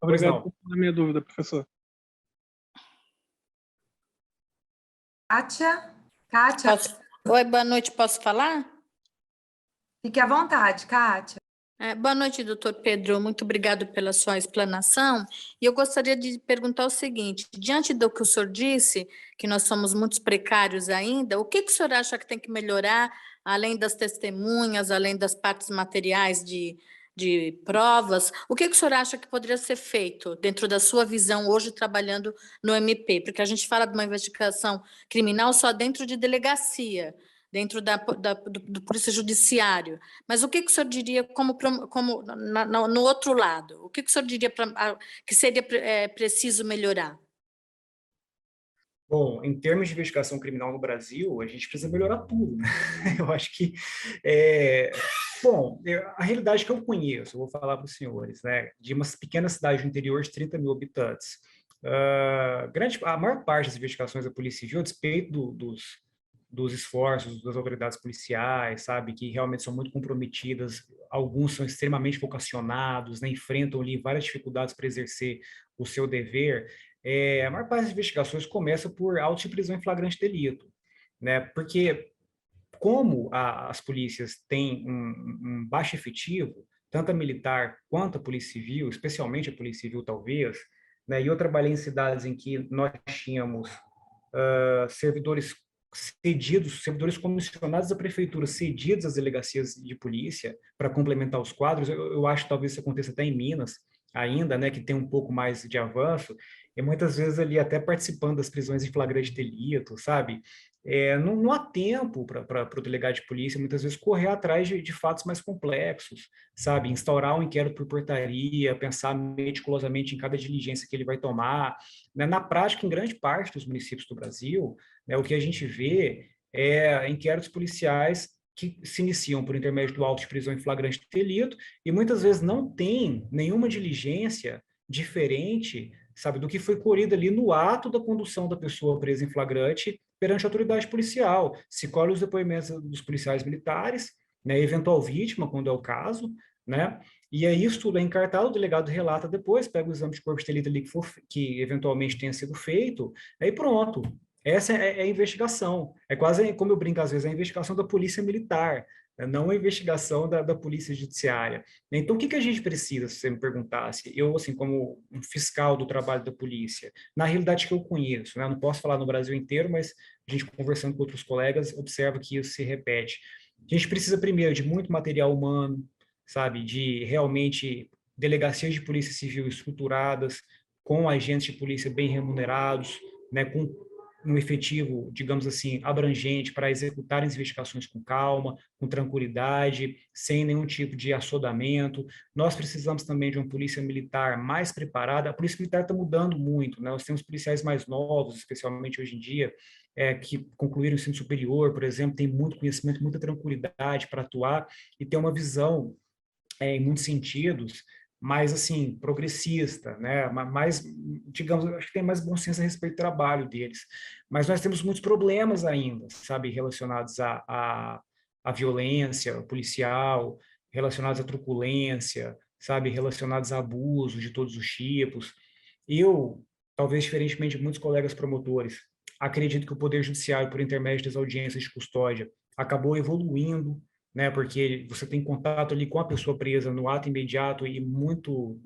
Pois Obrigado não. por falar minha dúvida, professor. Kátia? Kátia, Oi, boa noite, posso falar? fique à vontade, Kátia. Boa noite, doutor Pedro. Muito obrigado pela sua explanação. E eu gostaria de perguntar o seguinte: diante do que o senhor disse, que nós somos muito precários ainda, o que o senhor acha que tem que melhorar, além das testemunhas, além das partes materiais de provas? O que o senhor acha que poderia ser feito dentro da sua visão hoje trabalhando no MP? Porque a gente fala de uma investigação criminal só dentro de delegacia, dentro do Polícia Judiciário. Mas o que o senhor diria no outro lado? O que o senhor diria que seria preciso melhorar? Bom, em termos de investigação criminal no Brasil, a gente precisa melhorar tudo, né? Eu acho que, a realidade que eu conheço, eu vou falar para os senhores, né, de uma pequena cidade do interior de 30 mil habitantes, a maior parte das investigações da Polícia Civil, a despeito dos esforços das autoridades policiais, sabe, que realmente são muito comprometidas, alguns são extremamente vocacionados, né, enfrentam ali várias dificuldades para exercer o seu dever. A maior parte das investigações começa por auto de prisão em flagrante delito, né, porque como as polícias têm um baixo efetivo, tanto a militar quanto a polícia civil, especialmente a polícia civil talvez, né, e eu trabalhei em cidades em que nós tínhamos servidores cedidos, servidores comissionados da prefeitura, cedidos às delegacias de polícia para complementar os quadros. Eu acho que talvez isso aconteça até em Minas ainda, né, que tem um pouco mais de avanço, e muitas vezes ali até participando das prisões em flagrante delito, sabe? Não há tempo para o delegado de polícia, muitas vezes, correr atrás de fatos mais complexos, sabe? Instaurar um inquérito por portaria, pensar meticulosamente em cada diligência que ele vai tomar. Né? Na prática, em grande parte dos municípios do Brasil, né, o que a gente vê é inquéritos policiais que se iniciam por intermédio do auto de prisão em flagrante delito e muitas vezes não tem nenhuma diligência diferente, sabe, do que foi colhido ali no ato da condução da pessoa presa em flagrante perante a autoridade policial. Se colhe os depoimentos dos policiais militares, né, eventual vítima, quando é o caso, né, e aí isso tudo é encartado, o delegado relata depois, pega o exame de corpo de delito ali que eventualmente tenha sido feito, aí pronto. Essa é a investigação. É quase, como eu brinco às vezes, a investigação da polícia militar, né? Não a investigação da polícia judiciária. Então, o que a gente precisa, se você me perguntasse? Eu, assim, como um fiscal do trabalho da polícia, na realidade que eu conheço, né? Não posso falar no Brasil inteiro, mas a gente conversando com outros colegas, observa que isso se repete. A gente precisa, primeiro, de muito material humano, sabe? De realmente delegacias de polícia civil estruturadas, com agentes de polícia bem remunerados, né? Com um efetivo, digamos assim, abrangente para executar as investigações com calma, com tranquilidade, sem nenhum tipo de assodamento. Nós precisamos também de uma polícia militar mais preparada. A polícia militar está mudando muito, né? Nós temos policiais mais novos, especialmente hoje em dia, que concluíram o ensino superior, por exemplo, tem muito conhecimento, muita tranquilidade para atuar e ter uma visão, em muitos sentidos, mais assim, progressista, né? Mais, digamos, acho que tem mais bom senso a respeito do trabalho deles. Mas nós temos muitos problemas ainda, sabe, relacionados à violência policial, relacionados à truculência, sabe, relacionados a abusos de todos os tipos. Eu, talvez diferentemente de muitos colegas promotores, acredito que o Poder Judiciário, por intermédio das audiências de custódia, acabou evoluindo, né, porque você tem contato ali com a pessoa presa no ato imediato e muitos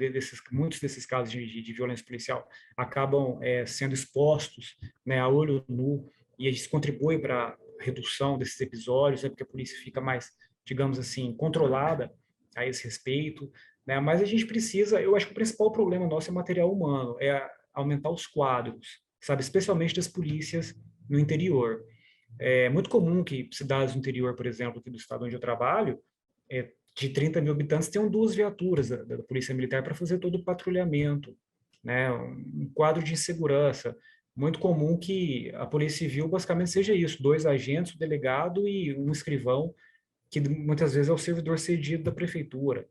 desses casos de violência policial acabam sendo expostos, né, a olho nu, e isso contribui para a redução desses episódios, né, porque a polícia fica mais, digamos assim, controlada a esse respeito, né, mas a gente precisa, eu acho que o principal problema nosso é material humano, é aumentar os quadros, sabe, especialmente das polícias no interior. É muito comum que cidades do interior, por exemplo, aqui do estado onde eu trabalho, de 30 mil habitantes, tenham 2 viaturas da Polícia Militar para fazer todo o patrulhamento, né? Um quadro de insegurança. Muito comum que a Polícia Civil basicamente seja isso, 2 agentes, o delegado e um escrivão, que muitas vezes é o servidor cedido da prefeitura.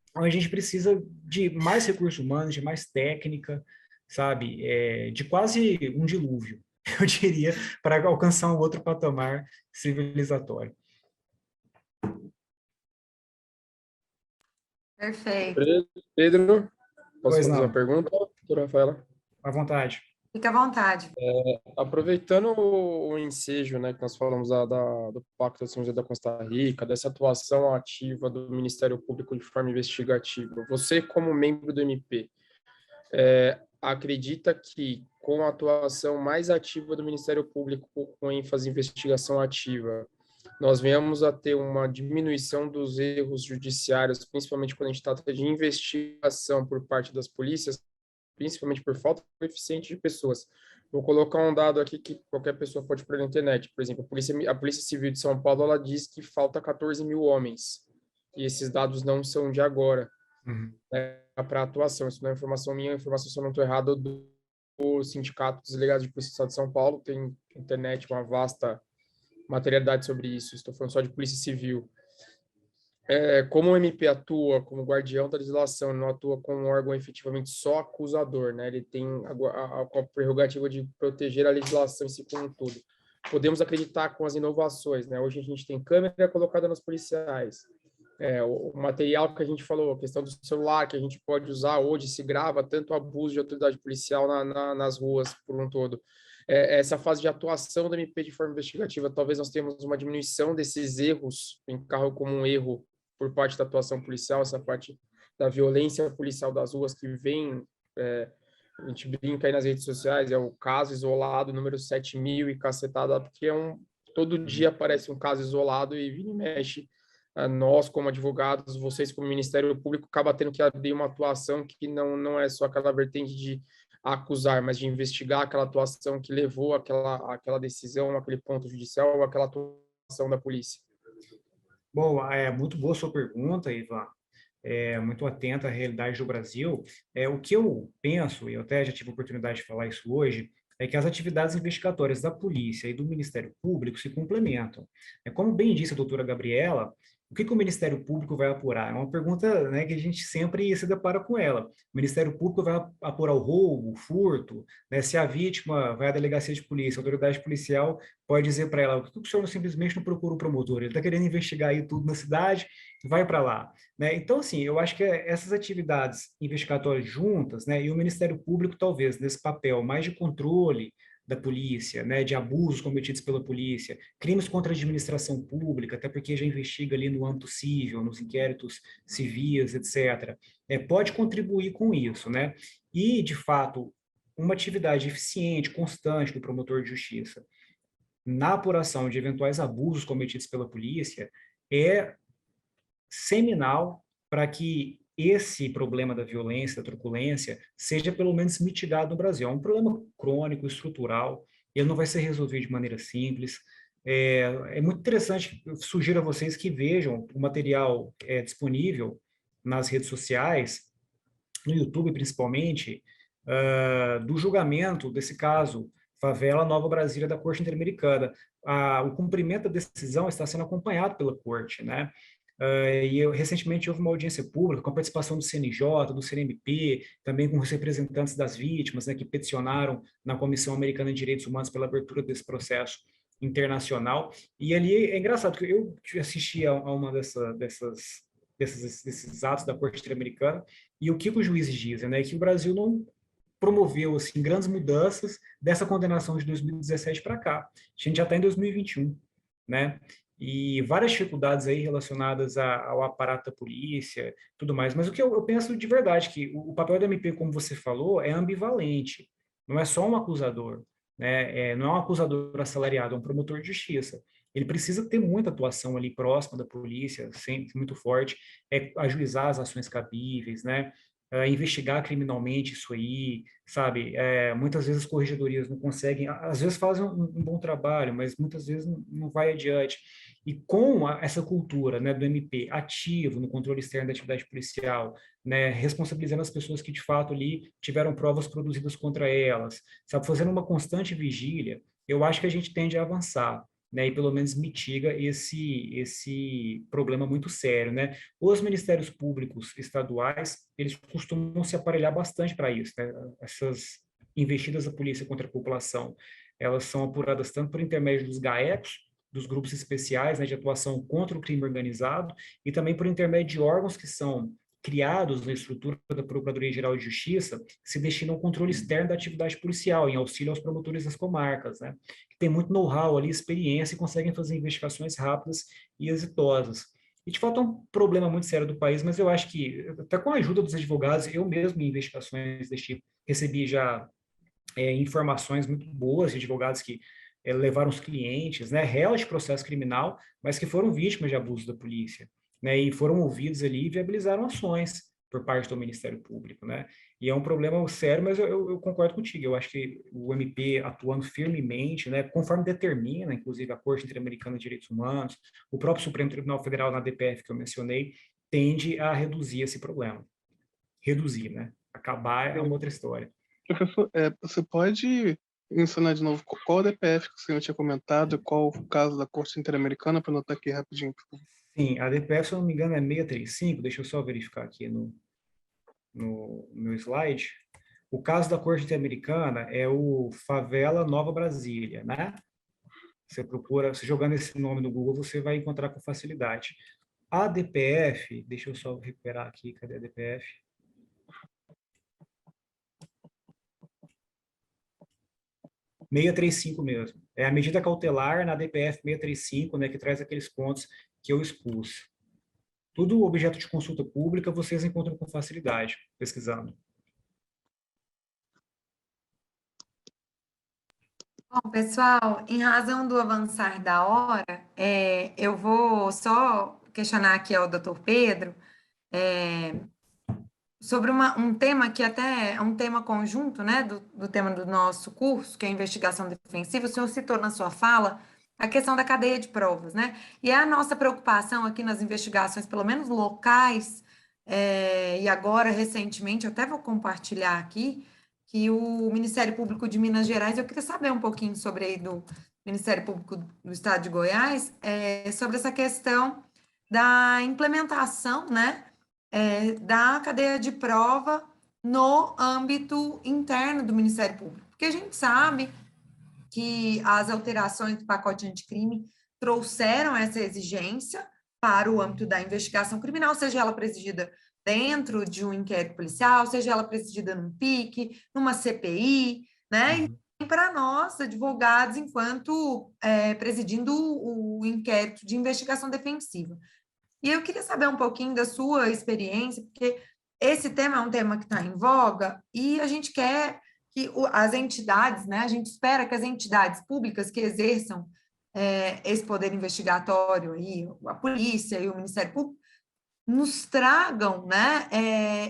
Então, a gente precisa de mais recursos humanos, de mais técnica, sabe? De quase um dilúvio, eu diria, para alcançar um outro patamar civilizatório. Perfeito. Pedro, posso Pois fazer não. uma pergunta, doutora Rafaela? À vontade. Fica à vontade. Aproveitando o ensejo, né, que nós falamos do Pacto de São José da Costa Rica, dessa atuação ativa do Ministério Público de forma investigativa, você, como membro do MP, acredita que, com a atuação mais ativa do Ministério Público, com ênfase em investigação ativa, nós venhamos a ter uma diminuição dos erros judiciários, principalmente quando a gente trata de investigação por parte das polícias, principalmente por falta eficiente de pessoas? Vou colocar um dado aqui que qualquer pessoa pode pôr na internet. Por exemplo, a Polícia Civil de São Paulo, ela diz que falta 14 mil homens. E esses dados não são de agora, para atuação. Isso não é informação minha, é informação, se eu não estou errado, do Sindicato dos Delegados de Polícia do Estado de São Paulo. Tem na internet uma vasta materialidade sobre isso. Estou falando só de Polícia Civil. Como o MP atua como guardião da legislação, não atua como um órgão efetivamente só acusador, né? Ele tem a prerrogativa de proteger a legislação em si como um todo. Podemos acreditar com as inovações, né? Hoje a gente tem câmera colocada nos policiais. O material que a gente falou, a questão do celular que a gente pode usar hoje, se grava tanto abuso de autoridade policial nas ruas por um todo. Essa fase de atuação da MP de forma investigativa, talvez nós tenhamos uma diminuição desses erros, encarro como um erro por parte da atuação policial, essa parte da violência policial das ruas que vem, a gente brinca aí nas redes sociais, é o caso isolado, número 7.000 e cacetada, porque todo dia aparece um caso isolado e vira e mexe. Nós, como advogados, vocês, como Ministério Público, acaba tendo que abrir uma atuação que não é só aquela vertente de acusar, mas de investigar aquela atuação que levou àquela decisão, aquele ponto judicial, ou aquela atuação da polícia. Bom, é muito boa a sua pergunta, Ivan. Muito atenta à realidade do Brasil. O que eu penso, e eu até já tive a oportunidade de falar isso hoje, é que as atividades investigatórias da polícia e do Ministério Público se complementam. Como bem disse a doutora Gabriela, o que o Ministério Público vai apurar? É uma pergunta, né, que a gente sempre se depara com ela. O Ministério Público vai apurar o roubo, o furto, né? Se a vítima vai à delegacia de polícia, a autoridade policial pode dizer para ela: por que o senhor simplesmente não procura o promotor? Ele está querendo investigar aí tudo na cidade, vai para lá. Né? Então, assim, eu acho que essas atividades investigatórias juntas, né, e o Ministério Público, talvez, nesse papel mais de controle da polícia, né, de abusos cometidos pela polícia, crimes contra a administração pública, até porque já investiga ali no âmbito civil, nos inquéritos civis, etc., pode contribuir com isso, né? E, de fato, uma atividade eficiente, constante do promotor de justiça na apuração de eventuais abusos cometidos pela polícia é seminal para que esse problema da violência, da truculência, seja pelo menos mitigado no Brasil. É um problema crônico, estrutural, ele não vai ser resolvido de maneira simples. É muito interessante, eu sugiro a vocês que vejam o material disponível nas redes sociais, no YouTube principalmente, do julgamento desse caso, Favela Nova Brasília, da Corte Interamericana. O cumprimento da decisão está sendo acompanhado pela Corte, né? Recentemente houve uma audiência pública com a participação do CNJ, do CNMP, também com os representantes das vítimas, né, que peticionaram na Comissão Americana de Direitos Humanos pela abertura desse processo internacional. E ali é engraçado, porque eu assisti a uma desses atos da Corte Interamericana, e o que os juízes dizem, né, que o Brasil não promoveu assim, grandes mudanças dessa condenação de 2017 para cá. A gente já está em 2021, né? E várias dificuldades aí relacionadas ao aparato da polícia, tudo mais. Mas o que eu penso de verdade, que o papel da MP, como você falou, é ambivalente. Não é só um acusador, né? Não é um acusador assalariado, é um promotor de justiça. Ele precisa ter muita atuação ali próxima da polícia, sempre muito forte, ajuizar as ações cabíveis, né? Investigar criminalmente isso aí, sabe? Muitas vezes as corregedorias não conseguem, às vezes fazem um bom trabalho, mas muitas vezes não vai adiante. E com essa cultura, né, do MP ativo no controle externo da atividade policial, né, responsabilizando as pessoas que de fato ali tiveram provas produzidas contra elas, sabe, fazendo uma constante vigília, eu acho que a gente tende a avançar, né, e pelo menos mitiga esse problema muito sério, né? Os ministérios públicos estaduais, eles costumam se aparelhar bastante para isso, né? Essas investidas da polícia contra a população, elas são apuradas tanto por intermédio dos GAECos, dos grupos especiais, né, de atuação contra o crime organizado, e também por intermédio de órgãos que são criados na estrutura da Procuradoria-Geral de Justiça se destinam ao controle externo da atividade policial, em auxílio aos promotores das comarcas, né? Que tem muito know-how ali, experiência e conseguem fazer investigações rápidas e exitosas. E, de fato, é um problema muito sério do país, mas eu acho que, até com a ajuda dos advogados, eu mesmo, em investigações desse tipo, recebi já informações muito boas de advogados que levaram os clientes, né, réus de processo criminal, mas que foram vítimas de abuso da polícia, né, e foram ouvidos ali e viabilizaram ações por parte do Ministério Público, né, e é um problema sério, mas eu concordo contigo, eu acho que o MP atuando firmemente, né, conforme determina, inclusive, a Corte Interamericana de Direitos Humanos, o próprio Supremo Tribunal Federal na DPF que eu mencionei, tende a reduzir esse problema. Reduzir, né, acabar é uma outra história. Professor, você pode mencionar de novo qual o DPF que o senhor tinha comentado, qual o caso da Corte Interamericana, para anotar aqui rapidinho, por favor. Sim, a DPF, se eu não me engano, é 635, deixa eu só verificar aqui no meu slide. O caso da Corte Interamericana é o Favela Nova Brasília, né? Você procura, se jogando esse nome no Google, você vai encontrar com facilidade. A DPF, deixa eu só recuperar aqui, cadê a DPF? (635) mesmo. É a medida cautelar na DPF 635, né, que traz aqueles pontos que eu expus. Tudo objeto de consulta pública, vocês encontram com facilidade, pesquisando. Bom, pessoal, em razão do avançar da hora, eu vou só questionar aqui ao doutor Pedro sobre um tema que até é um tema conjunto, né, do tema do nosso curso, que é a investigação defensiva. O senhor citou na sua fala a questão da cadeia de provas, né? E é a nossa preocupação aqui nas investigações, pelo menos locais, e agora, recentemente, eu até vou compartilhar aqui, que o Ministério Público de Minas Gerais, eu queria saber um pouquinho sobre aí do Ministério Público do Estado de Goiás, sobre essa questão da implementação, né, da cadeia de prova no âmbito interno do Ministério Público. Porque a gente sabe que as alterações do pacote anticrime trouxeram essa exigência para o âmbito da investigação criminal, seja ela presidida dentro de um inquérito policial, seja ela presidida num PIC, numa CPI, né? E para nós, advogados, enquanto presidindo o inquérito de investigação defensiva. E eu queria saber um pouquinho da sua experiência, porque esse tema é um tema que está em voga e a gente quer que as entidades, né, a gente espera que as entidades públicas que exerçam esse poder investigatório, aí, a polícia e o Ministério Público, nos tragam, né,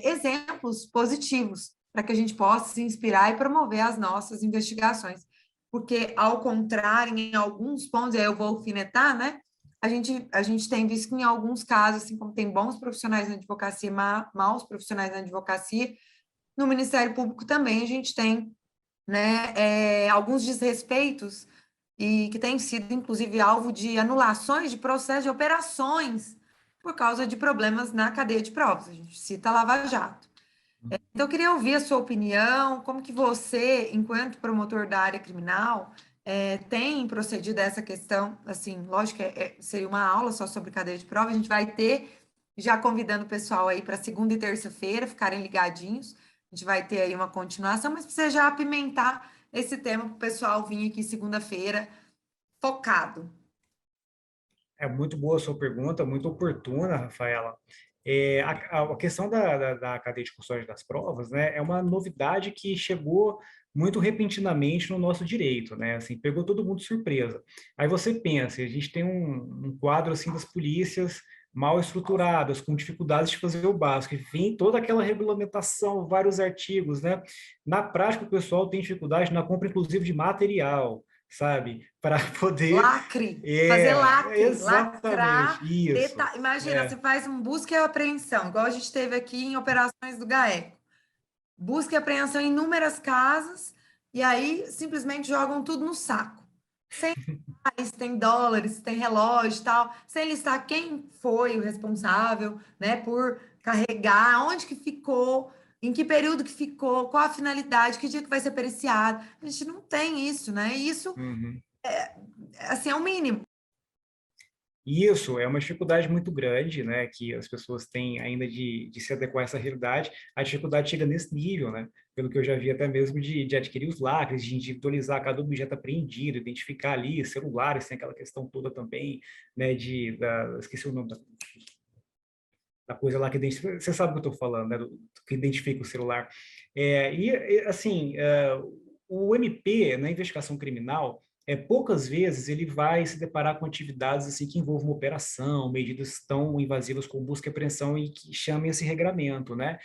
exemplos positivos para que a gente possa se inspirar e promover as nossas investigações. Porque, ao contrário, em alguns pontos, aí eu vou alfinetar, né, a gente tem visto que em alguns casos, assim como tem bons profissionais na advocacia, maus profissionais na advocacia, no Ministério Público também a gente tem, né, alguns desrespeitos e que têm sido, inclusive, alvo de anulações de processos de operações por causa de problemas na cadeia de provas. A gente cita a Lava Jato. Então, eu queria ouvir a sua opinião, como que você, enquanto promotor da área criminal, tem procedido a essa questão, assim, lógico que seria uma aula só sobre cadeia de prova, a gente vai ter, já convidando o pessoal aí para segunda e terça-feira, ficarem ligadinhos, a gente vai ter aí uma continuação, mas precisa já apimentar esse tema para o pessoal vir aqui segunda-feira focado. É muito boa a sua pergunta, muito oportuna, Rafaela. A questão da cadeia de custódia das provas, né, é uma novidade que chegou muito repentinamente no nosso direito, né, assim, pegou todo mundo de surpresa. Aí você pensa, a gente tem um quadro, assim, das polícias mal estruturadas, com dificuldades de fazer o básico, e vem toda aquela regulamentação, vários artigos, né, na prática o pessoal tem dificuldade na compra, inclusive, de material, sabe, para poder... Lacre, fazer lacre, lacrar, isso. Imagina, você faz um busca e apreensão, igual a gente teve aqui em operações do GAECO. Busca e apreensão em inúmeras casas, e aí simplesmente jogam tudo no saco. Sem listar se tem dólares, se tem relógio e tal, sem listar quem foi o responsável, né, por carregar, onde que ficou, em que período que ficou, qual a finalidade, que dia que vai ser periciado. A gente não tem isso, né? E isso, assim, é o mínimo. E isso é uma dificuldade muito grande, né, que as pessoas têm ainda de se adequar a essa realidade. A dificuldade chega nesse nível, né, pelo que eu já vi até mesmo de adquirir os lacres, de individualizar cada objeto apreendido, identificar ali celulares, tem aquela questão toda também, né, esqueci o nome da coisa lá que identifica, você sabe o que eu estou falando, né, que identifica o celular. Assim, o MP, na investigação criminal, poucas vezes ele vai se deparar com atividades assim que envolvam operação, medidas tão invasivas como busca e apreensão e que chamem esse regramento, né?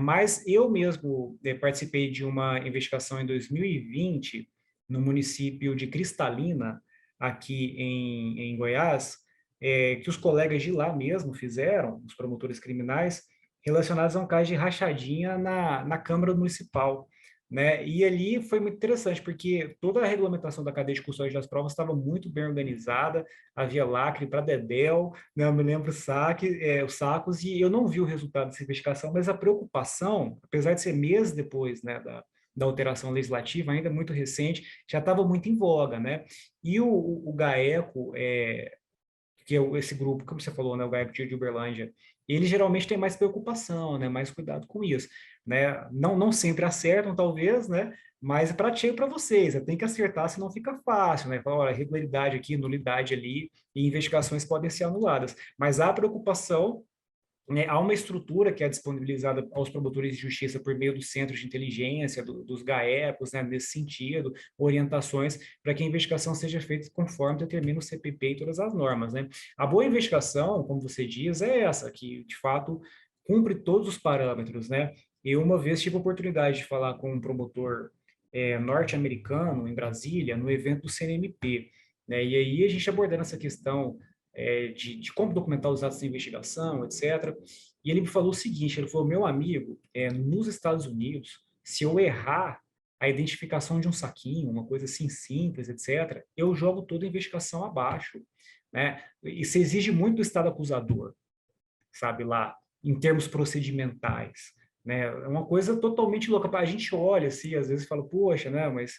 Mas eu mesmo participei de uma investigação em 2020 no município de Cristalina, aqui em Goiás, que os colegas de lá mesmo fizeram, os promotores criminais, relacionados a um caso de rachadinha na Câmara Municipal, né? E ali foi muito interessante, porque toda a regulamentação da cadeia de custódia das provas estava muito bem organizada, havia lacre para dedéu, né? Eu me lembro os sacos, e eu não vi o resultado dessa investigação, mas a preocupação, apesar de ser meses depois, né, da alteração legislativa, ainda muito recente, já estava muito em voga, né? E o GAECO, que é esse grupo, como você falou, né, o GAECO de Uberlândia, ele geralmente tem mais preocupação, né, mais cuidado com isso, né? Não sempre acertam, talvez, né? Mas é praticamente para vocês, tem que acertar, senão fica fácil, né? Falar, olha, regularidade aqui, nulidade ali, e investigações podem ser anuladas. Mas há preocupação, né, há uma estrutura que é disponibilizada aos promotores de justiça por meio dos centros de inteligência, dos GAECos, né, nesse sentido, orientações para que a investigação seja feita conforme determina o CPP e todas as normas, né? A boa investigação, como você diz, é essa, que de fato cumpre todos os parâmetros, né? Eu uma vez tive a oportunidade de falar com um promotor norte-americano em Brasília, no evento do CNMP, né? E aí a gente abordando essa questão de como documentar os atos de investigação, etc. E ele me falou o seguinte, ele falou, meu amigo, nos Estados Unidos, se eu errar a identificação de um saquinho, uma coisa assim simples, etc., eu jogo toda a investigação abaixo, né? Isso exige muito do Estado acusador, sabe, lá, em termos procedimentais, né? É uma coisa totalmente louca. A gente olha assim, às vezes fala, poxa, né, mas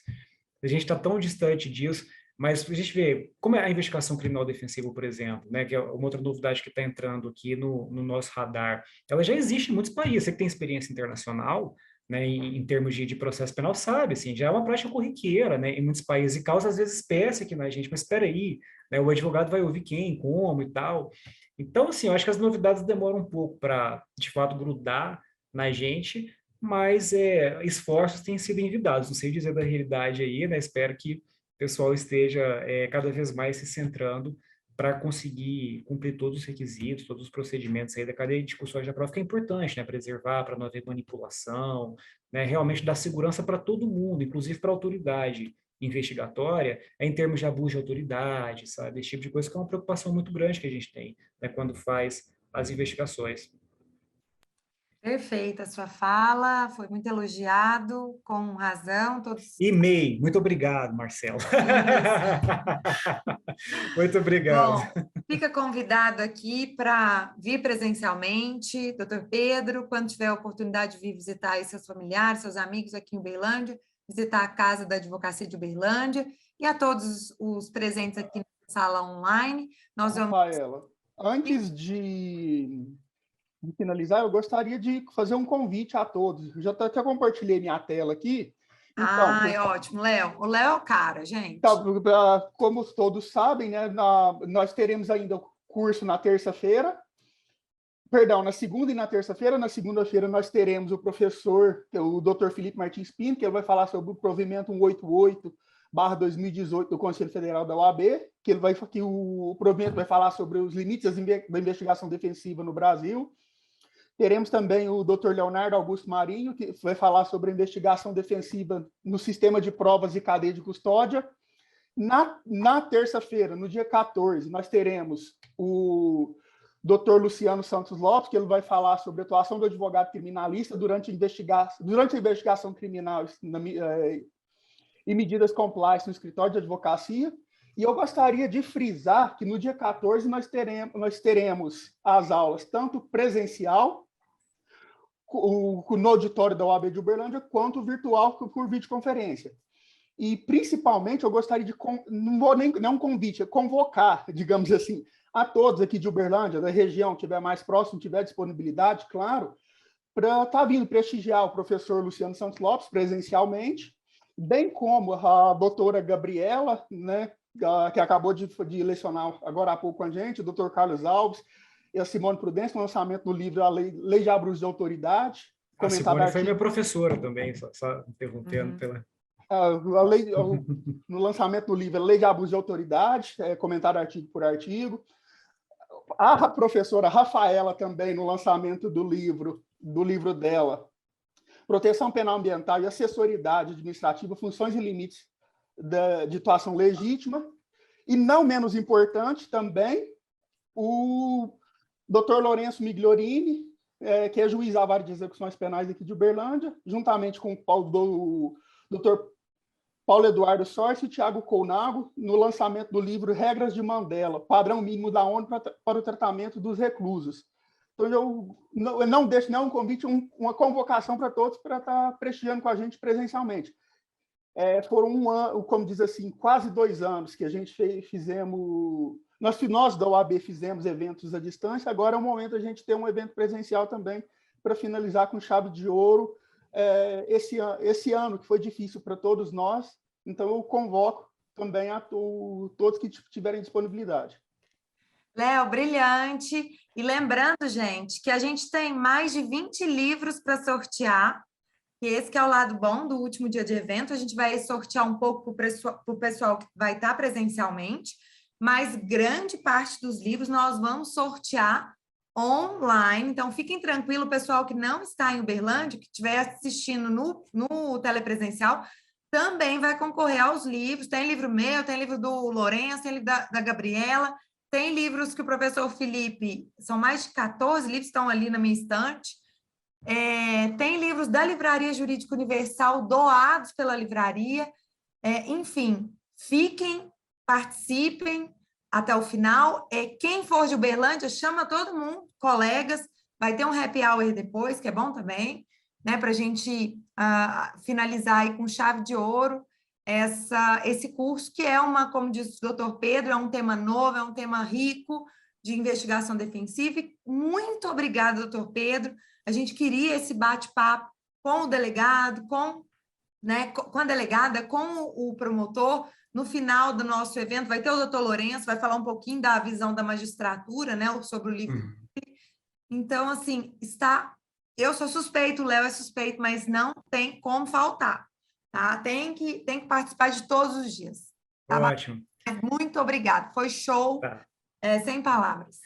a gente está tão distante disso, mas a gente vê como é a investigação criminal defensiva, por exemplo, né, que é uma outra novidade que está entrando aqui no nosso radar. Ela já existe em muitos países. Você que tem experiência internacional, né, em termos de processo penal, sabe, assim, já é uma prática corriqueira, né, em muitos países, e causa às vezes espécie aqui na gente, mas espera aí, né, o advogado vai ouvir quem, como e tal. Então, assim, eu acho que as novidades demoram um pouco para, de fato, grudar na gente, mas esforços têm sido envidados. Não sei dizer da realidade aí, né? Espero que o pessoal esteja cada vez mais se centrando para conseguir cumprir todos os requisitos, todos os procedimentos aí da cadeia de custódia da prova, que é importante, né? Preservar, para não haver manipulação, né? Realmente dar segurança para todo mundo, inclusive para a autoridade investigatória, em termos de abuso de autoridade, sabe? Esse tipo de coisa que é uma preocupação muito grande que a gente tem, né? Quando faz as investigações. Perfeita a sua fala, foi muito elogiado, com razão, todos. E-mail. Muito obrigado, Marcelo. Muito obrigado. Bom, fica convidado aqui para vir presencialmente, doutor Pedro, quando tiver a oportunidade de vir visitar aí seus familiares, seus amigos aqui em Uberlândia, visitar a Casa da Advocacia de Uberlândia, e a todos os presentes aqui na sala online. Nós vamos... Rafaela, antes de finalizar, eu gostaria de fazer um convite a todos. Eu já até compartilhei minha tela aqui. Então, ótimo, Léo. O Léo é o cara, gente. Então, como todos sabem, né, nós teremos ainda o curso na terça-feira. Perdão, na segunda e na terça-feira. Na segunda-feira nós teremos o professor, o Dr. Felipe Martins Pinto, que vai falar sobre o provimento 188/2018 do Conselho Federal da OAB, que o provimento vai falar sobre os limites da investigação defensiva no Brasil. Teremos também o Dr. Leonardo Augusto Marinho, que vai falar sobre a investigação defensiva no sistema de provas e cadeia de custódia. Na terça-feira, no dia 14, nós teremos o Dr. Luciano Santos Lopes, que ele vai falar sobre a atuação do advogado criminalista durante a investigação criminal e medidas compliance no escritório de advocacia. E eu gostaria de frisar que no dia 14 nós teremos as aulas tanto presencial, no auditório da OAB de Uberlândia, quanto virtual por videoconferência. E, principalmente, eu gostaria de, não vou nem não um convite, é convocar, digamos assim, a todos aqui de Uberlândia, da região, que estiver mais próximo, tiver disponibilidade, claro, para estar vindo prestigiar o professor Luciano Santos Lopes presencialmente, bem como a doutora Gabriela, né, que acabou de lecionar agora há pouco com a gente, o doutor Carlos Alves e a Simone Prudêncio, no lançamento do livro A Lei de Abuso de Autoridade. A Simone foi minha professora também, só interrompendo pela... No lançamento do livro A Lei de Abuso de Autoridade, comentário artigo por artigo. A professora Rafaela também, no lançamento do livro dela, Proteção Penal Ambiental e Assessoridade Administrativa, Funções e Limites de Atuação Legítima. E, não menos importante, também, o Dr. Lourenço Migliorini, que é juiz da Vara de Execuções Penais aqui de Uberlândia, juntamente com o Dr. Paulo Eduardo Sorce e Tiago Colnago, no lançamento do livro Regras de Mandela, Padrão Mínimo da ONU para o Tratamento dos Reclusos. Então, eu não deixo um convite, uma convocação para todos para estar prestigiando com a gente presencialmente. Foram como diz assim, quase 2 anos que a gente fizemos... Nós da OAB fizemos eventos à distância, agora é o momento de a gente ter um evento presencial também para finalizar com chave de ouro esse ano, que foi difícil para todos nós. Então, eu convoco também a todos que tiverem disponibilidade. Léo, brilhante. E lembrando, gente, que a gente tem mais de 20 livros para sortear, e esse que é o lado bom do último dia de evento. A gente vai sortear um pouco para o pessoal que vai estar presencialmente, mas grande parte dos livros nós vamos sortear online. Então, fiquem tranquilos, pessoal que não está em Uberlândia, que estiver assistindo no telepresencial, também vai concorrer aos livros. Tem livro meu, tem livro do Lourenço, tem livro da Gabriela, tem livros que o professor Felipe, são mais de 14 livros, estão ali na minha estante. Tem livros da Livraria Jurídica Universal doados pela livraria. Enfim, participem até o final. Quem for de Uberlândia, chama todo mundo, colegas, vai ter um happy hour depois, que é bom também, né, para a gente finalizar aí com chave de ouro esse curso, que como diz o doutor Pedro, é um tema novo, é um tema rico de investigação defensiva. E muito obrigada, doutor Pedro. A gente queria esse bate-papo com o delegado, com a delegada, com o promotor. No final do nosso evento vai ter o doutor Lourenço, vai falar um pouquinho da visão da magistratura, né, sobre o livro. Então, assim, eu sou suspeito, o Léo é suspeito, mas não tem como faltar, tá? Tem que participar de todos os dias. Tá? Ótimo. Muito obrigada, foi show, Tá. Sem palavras.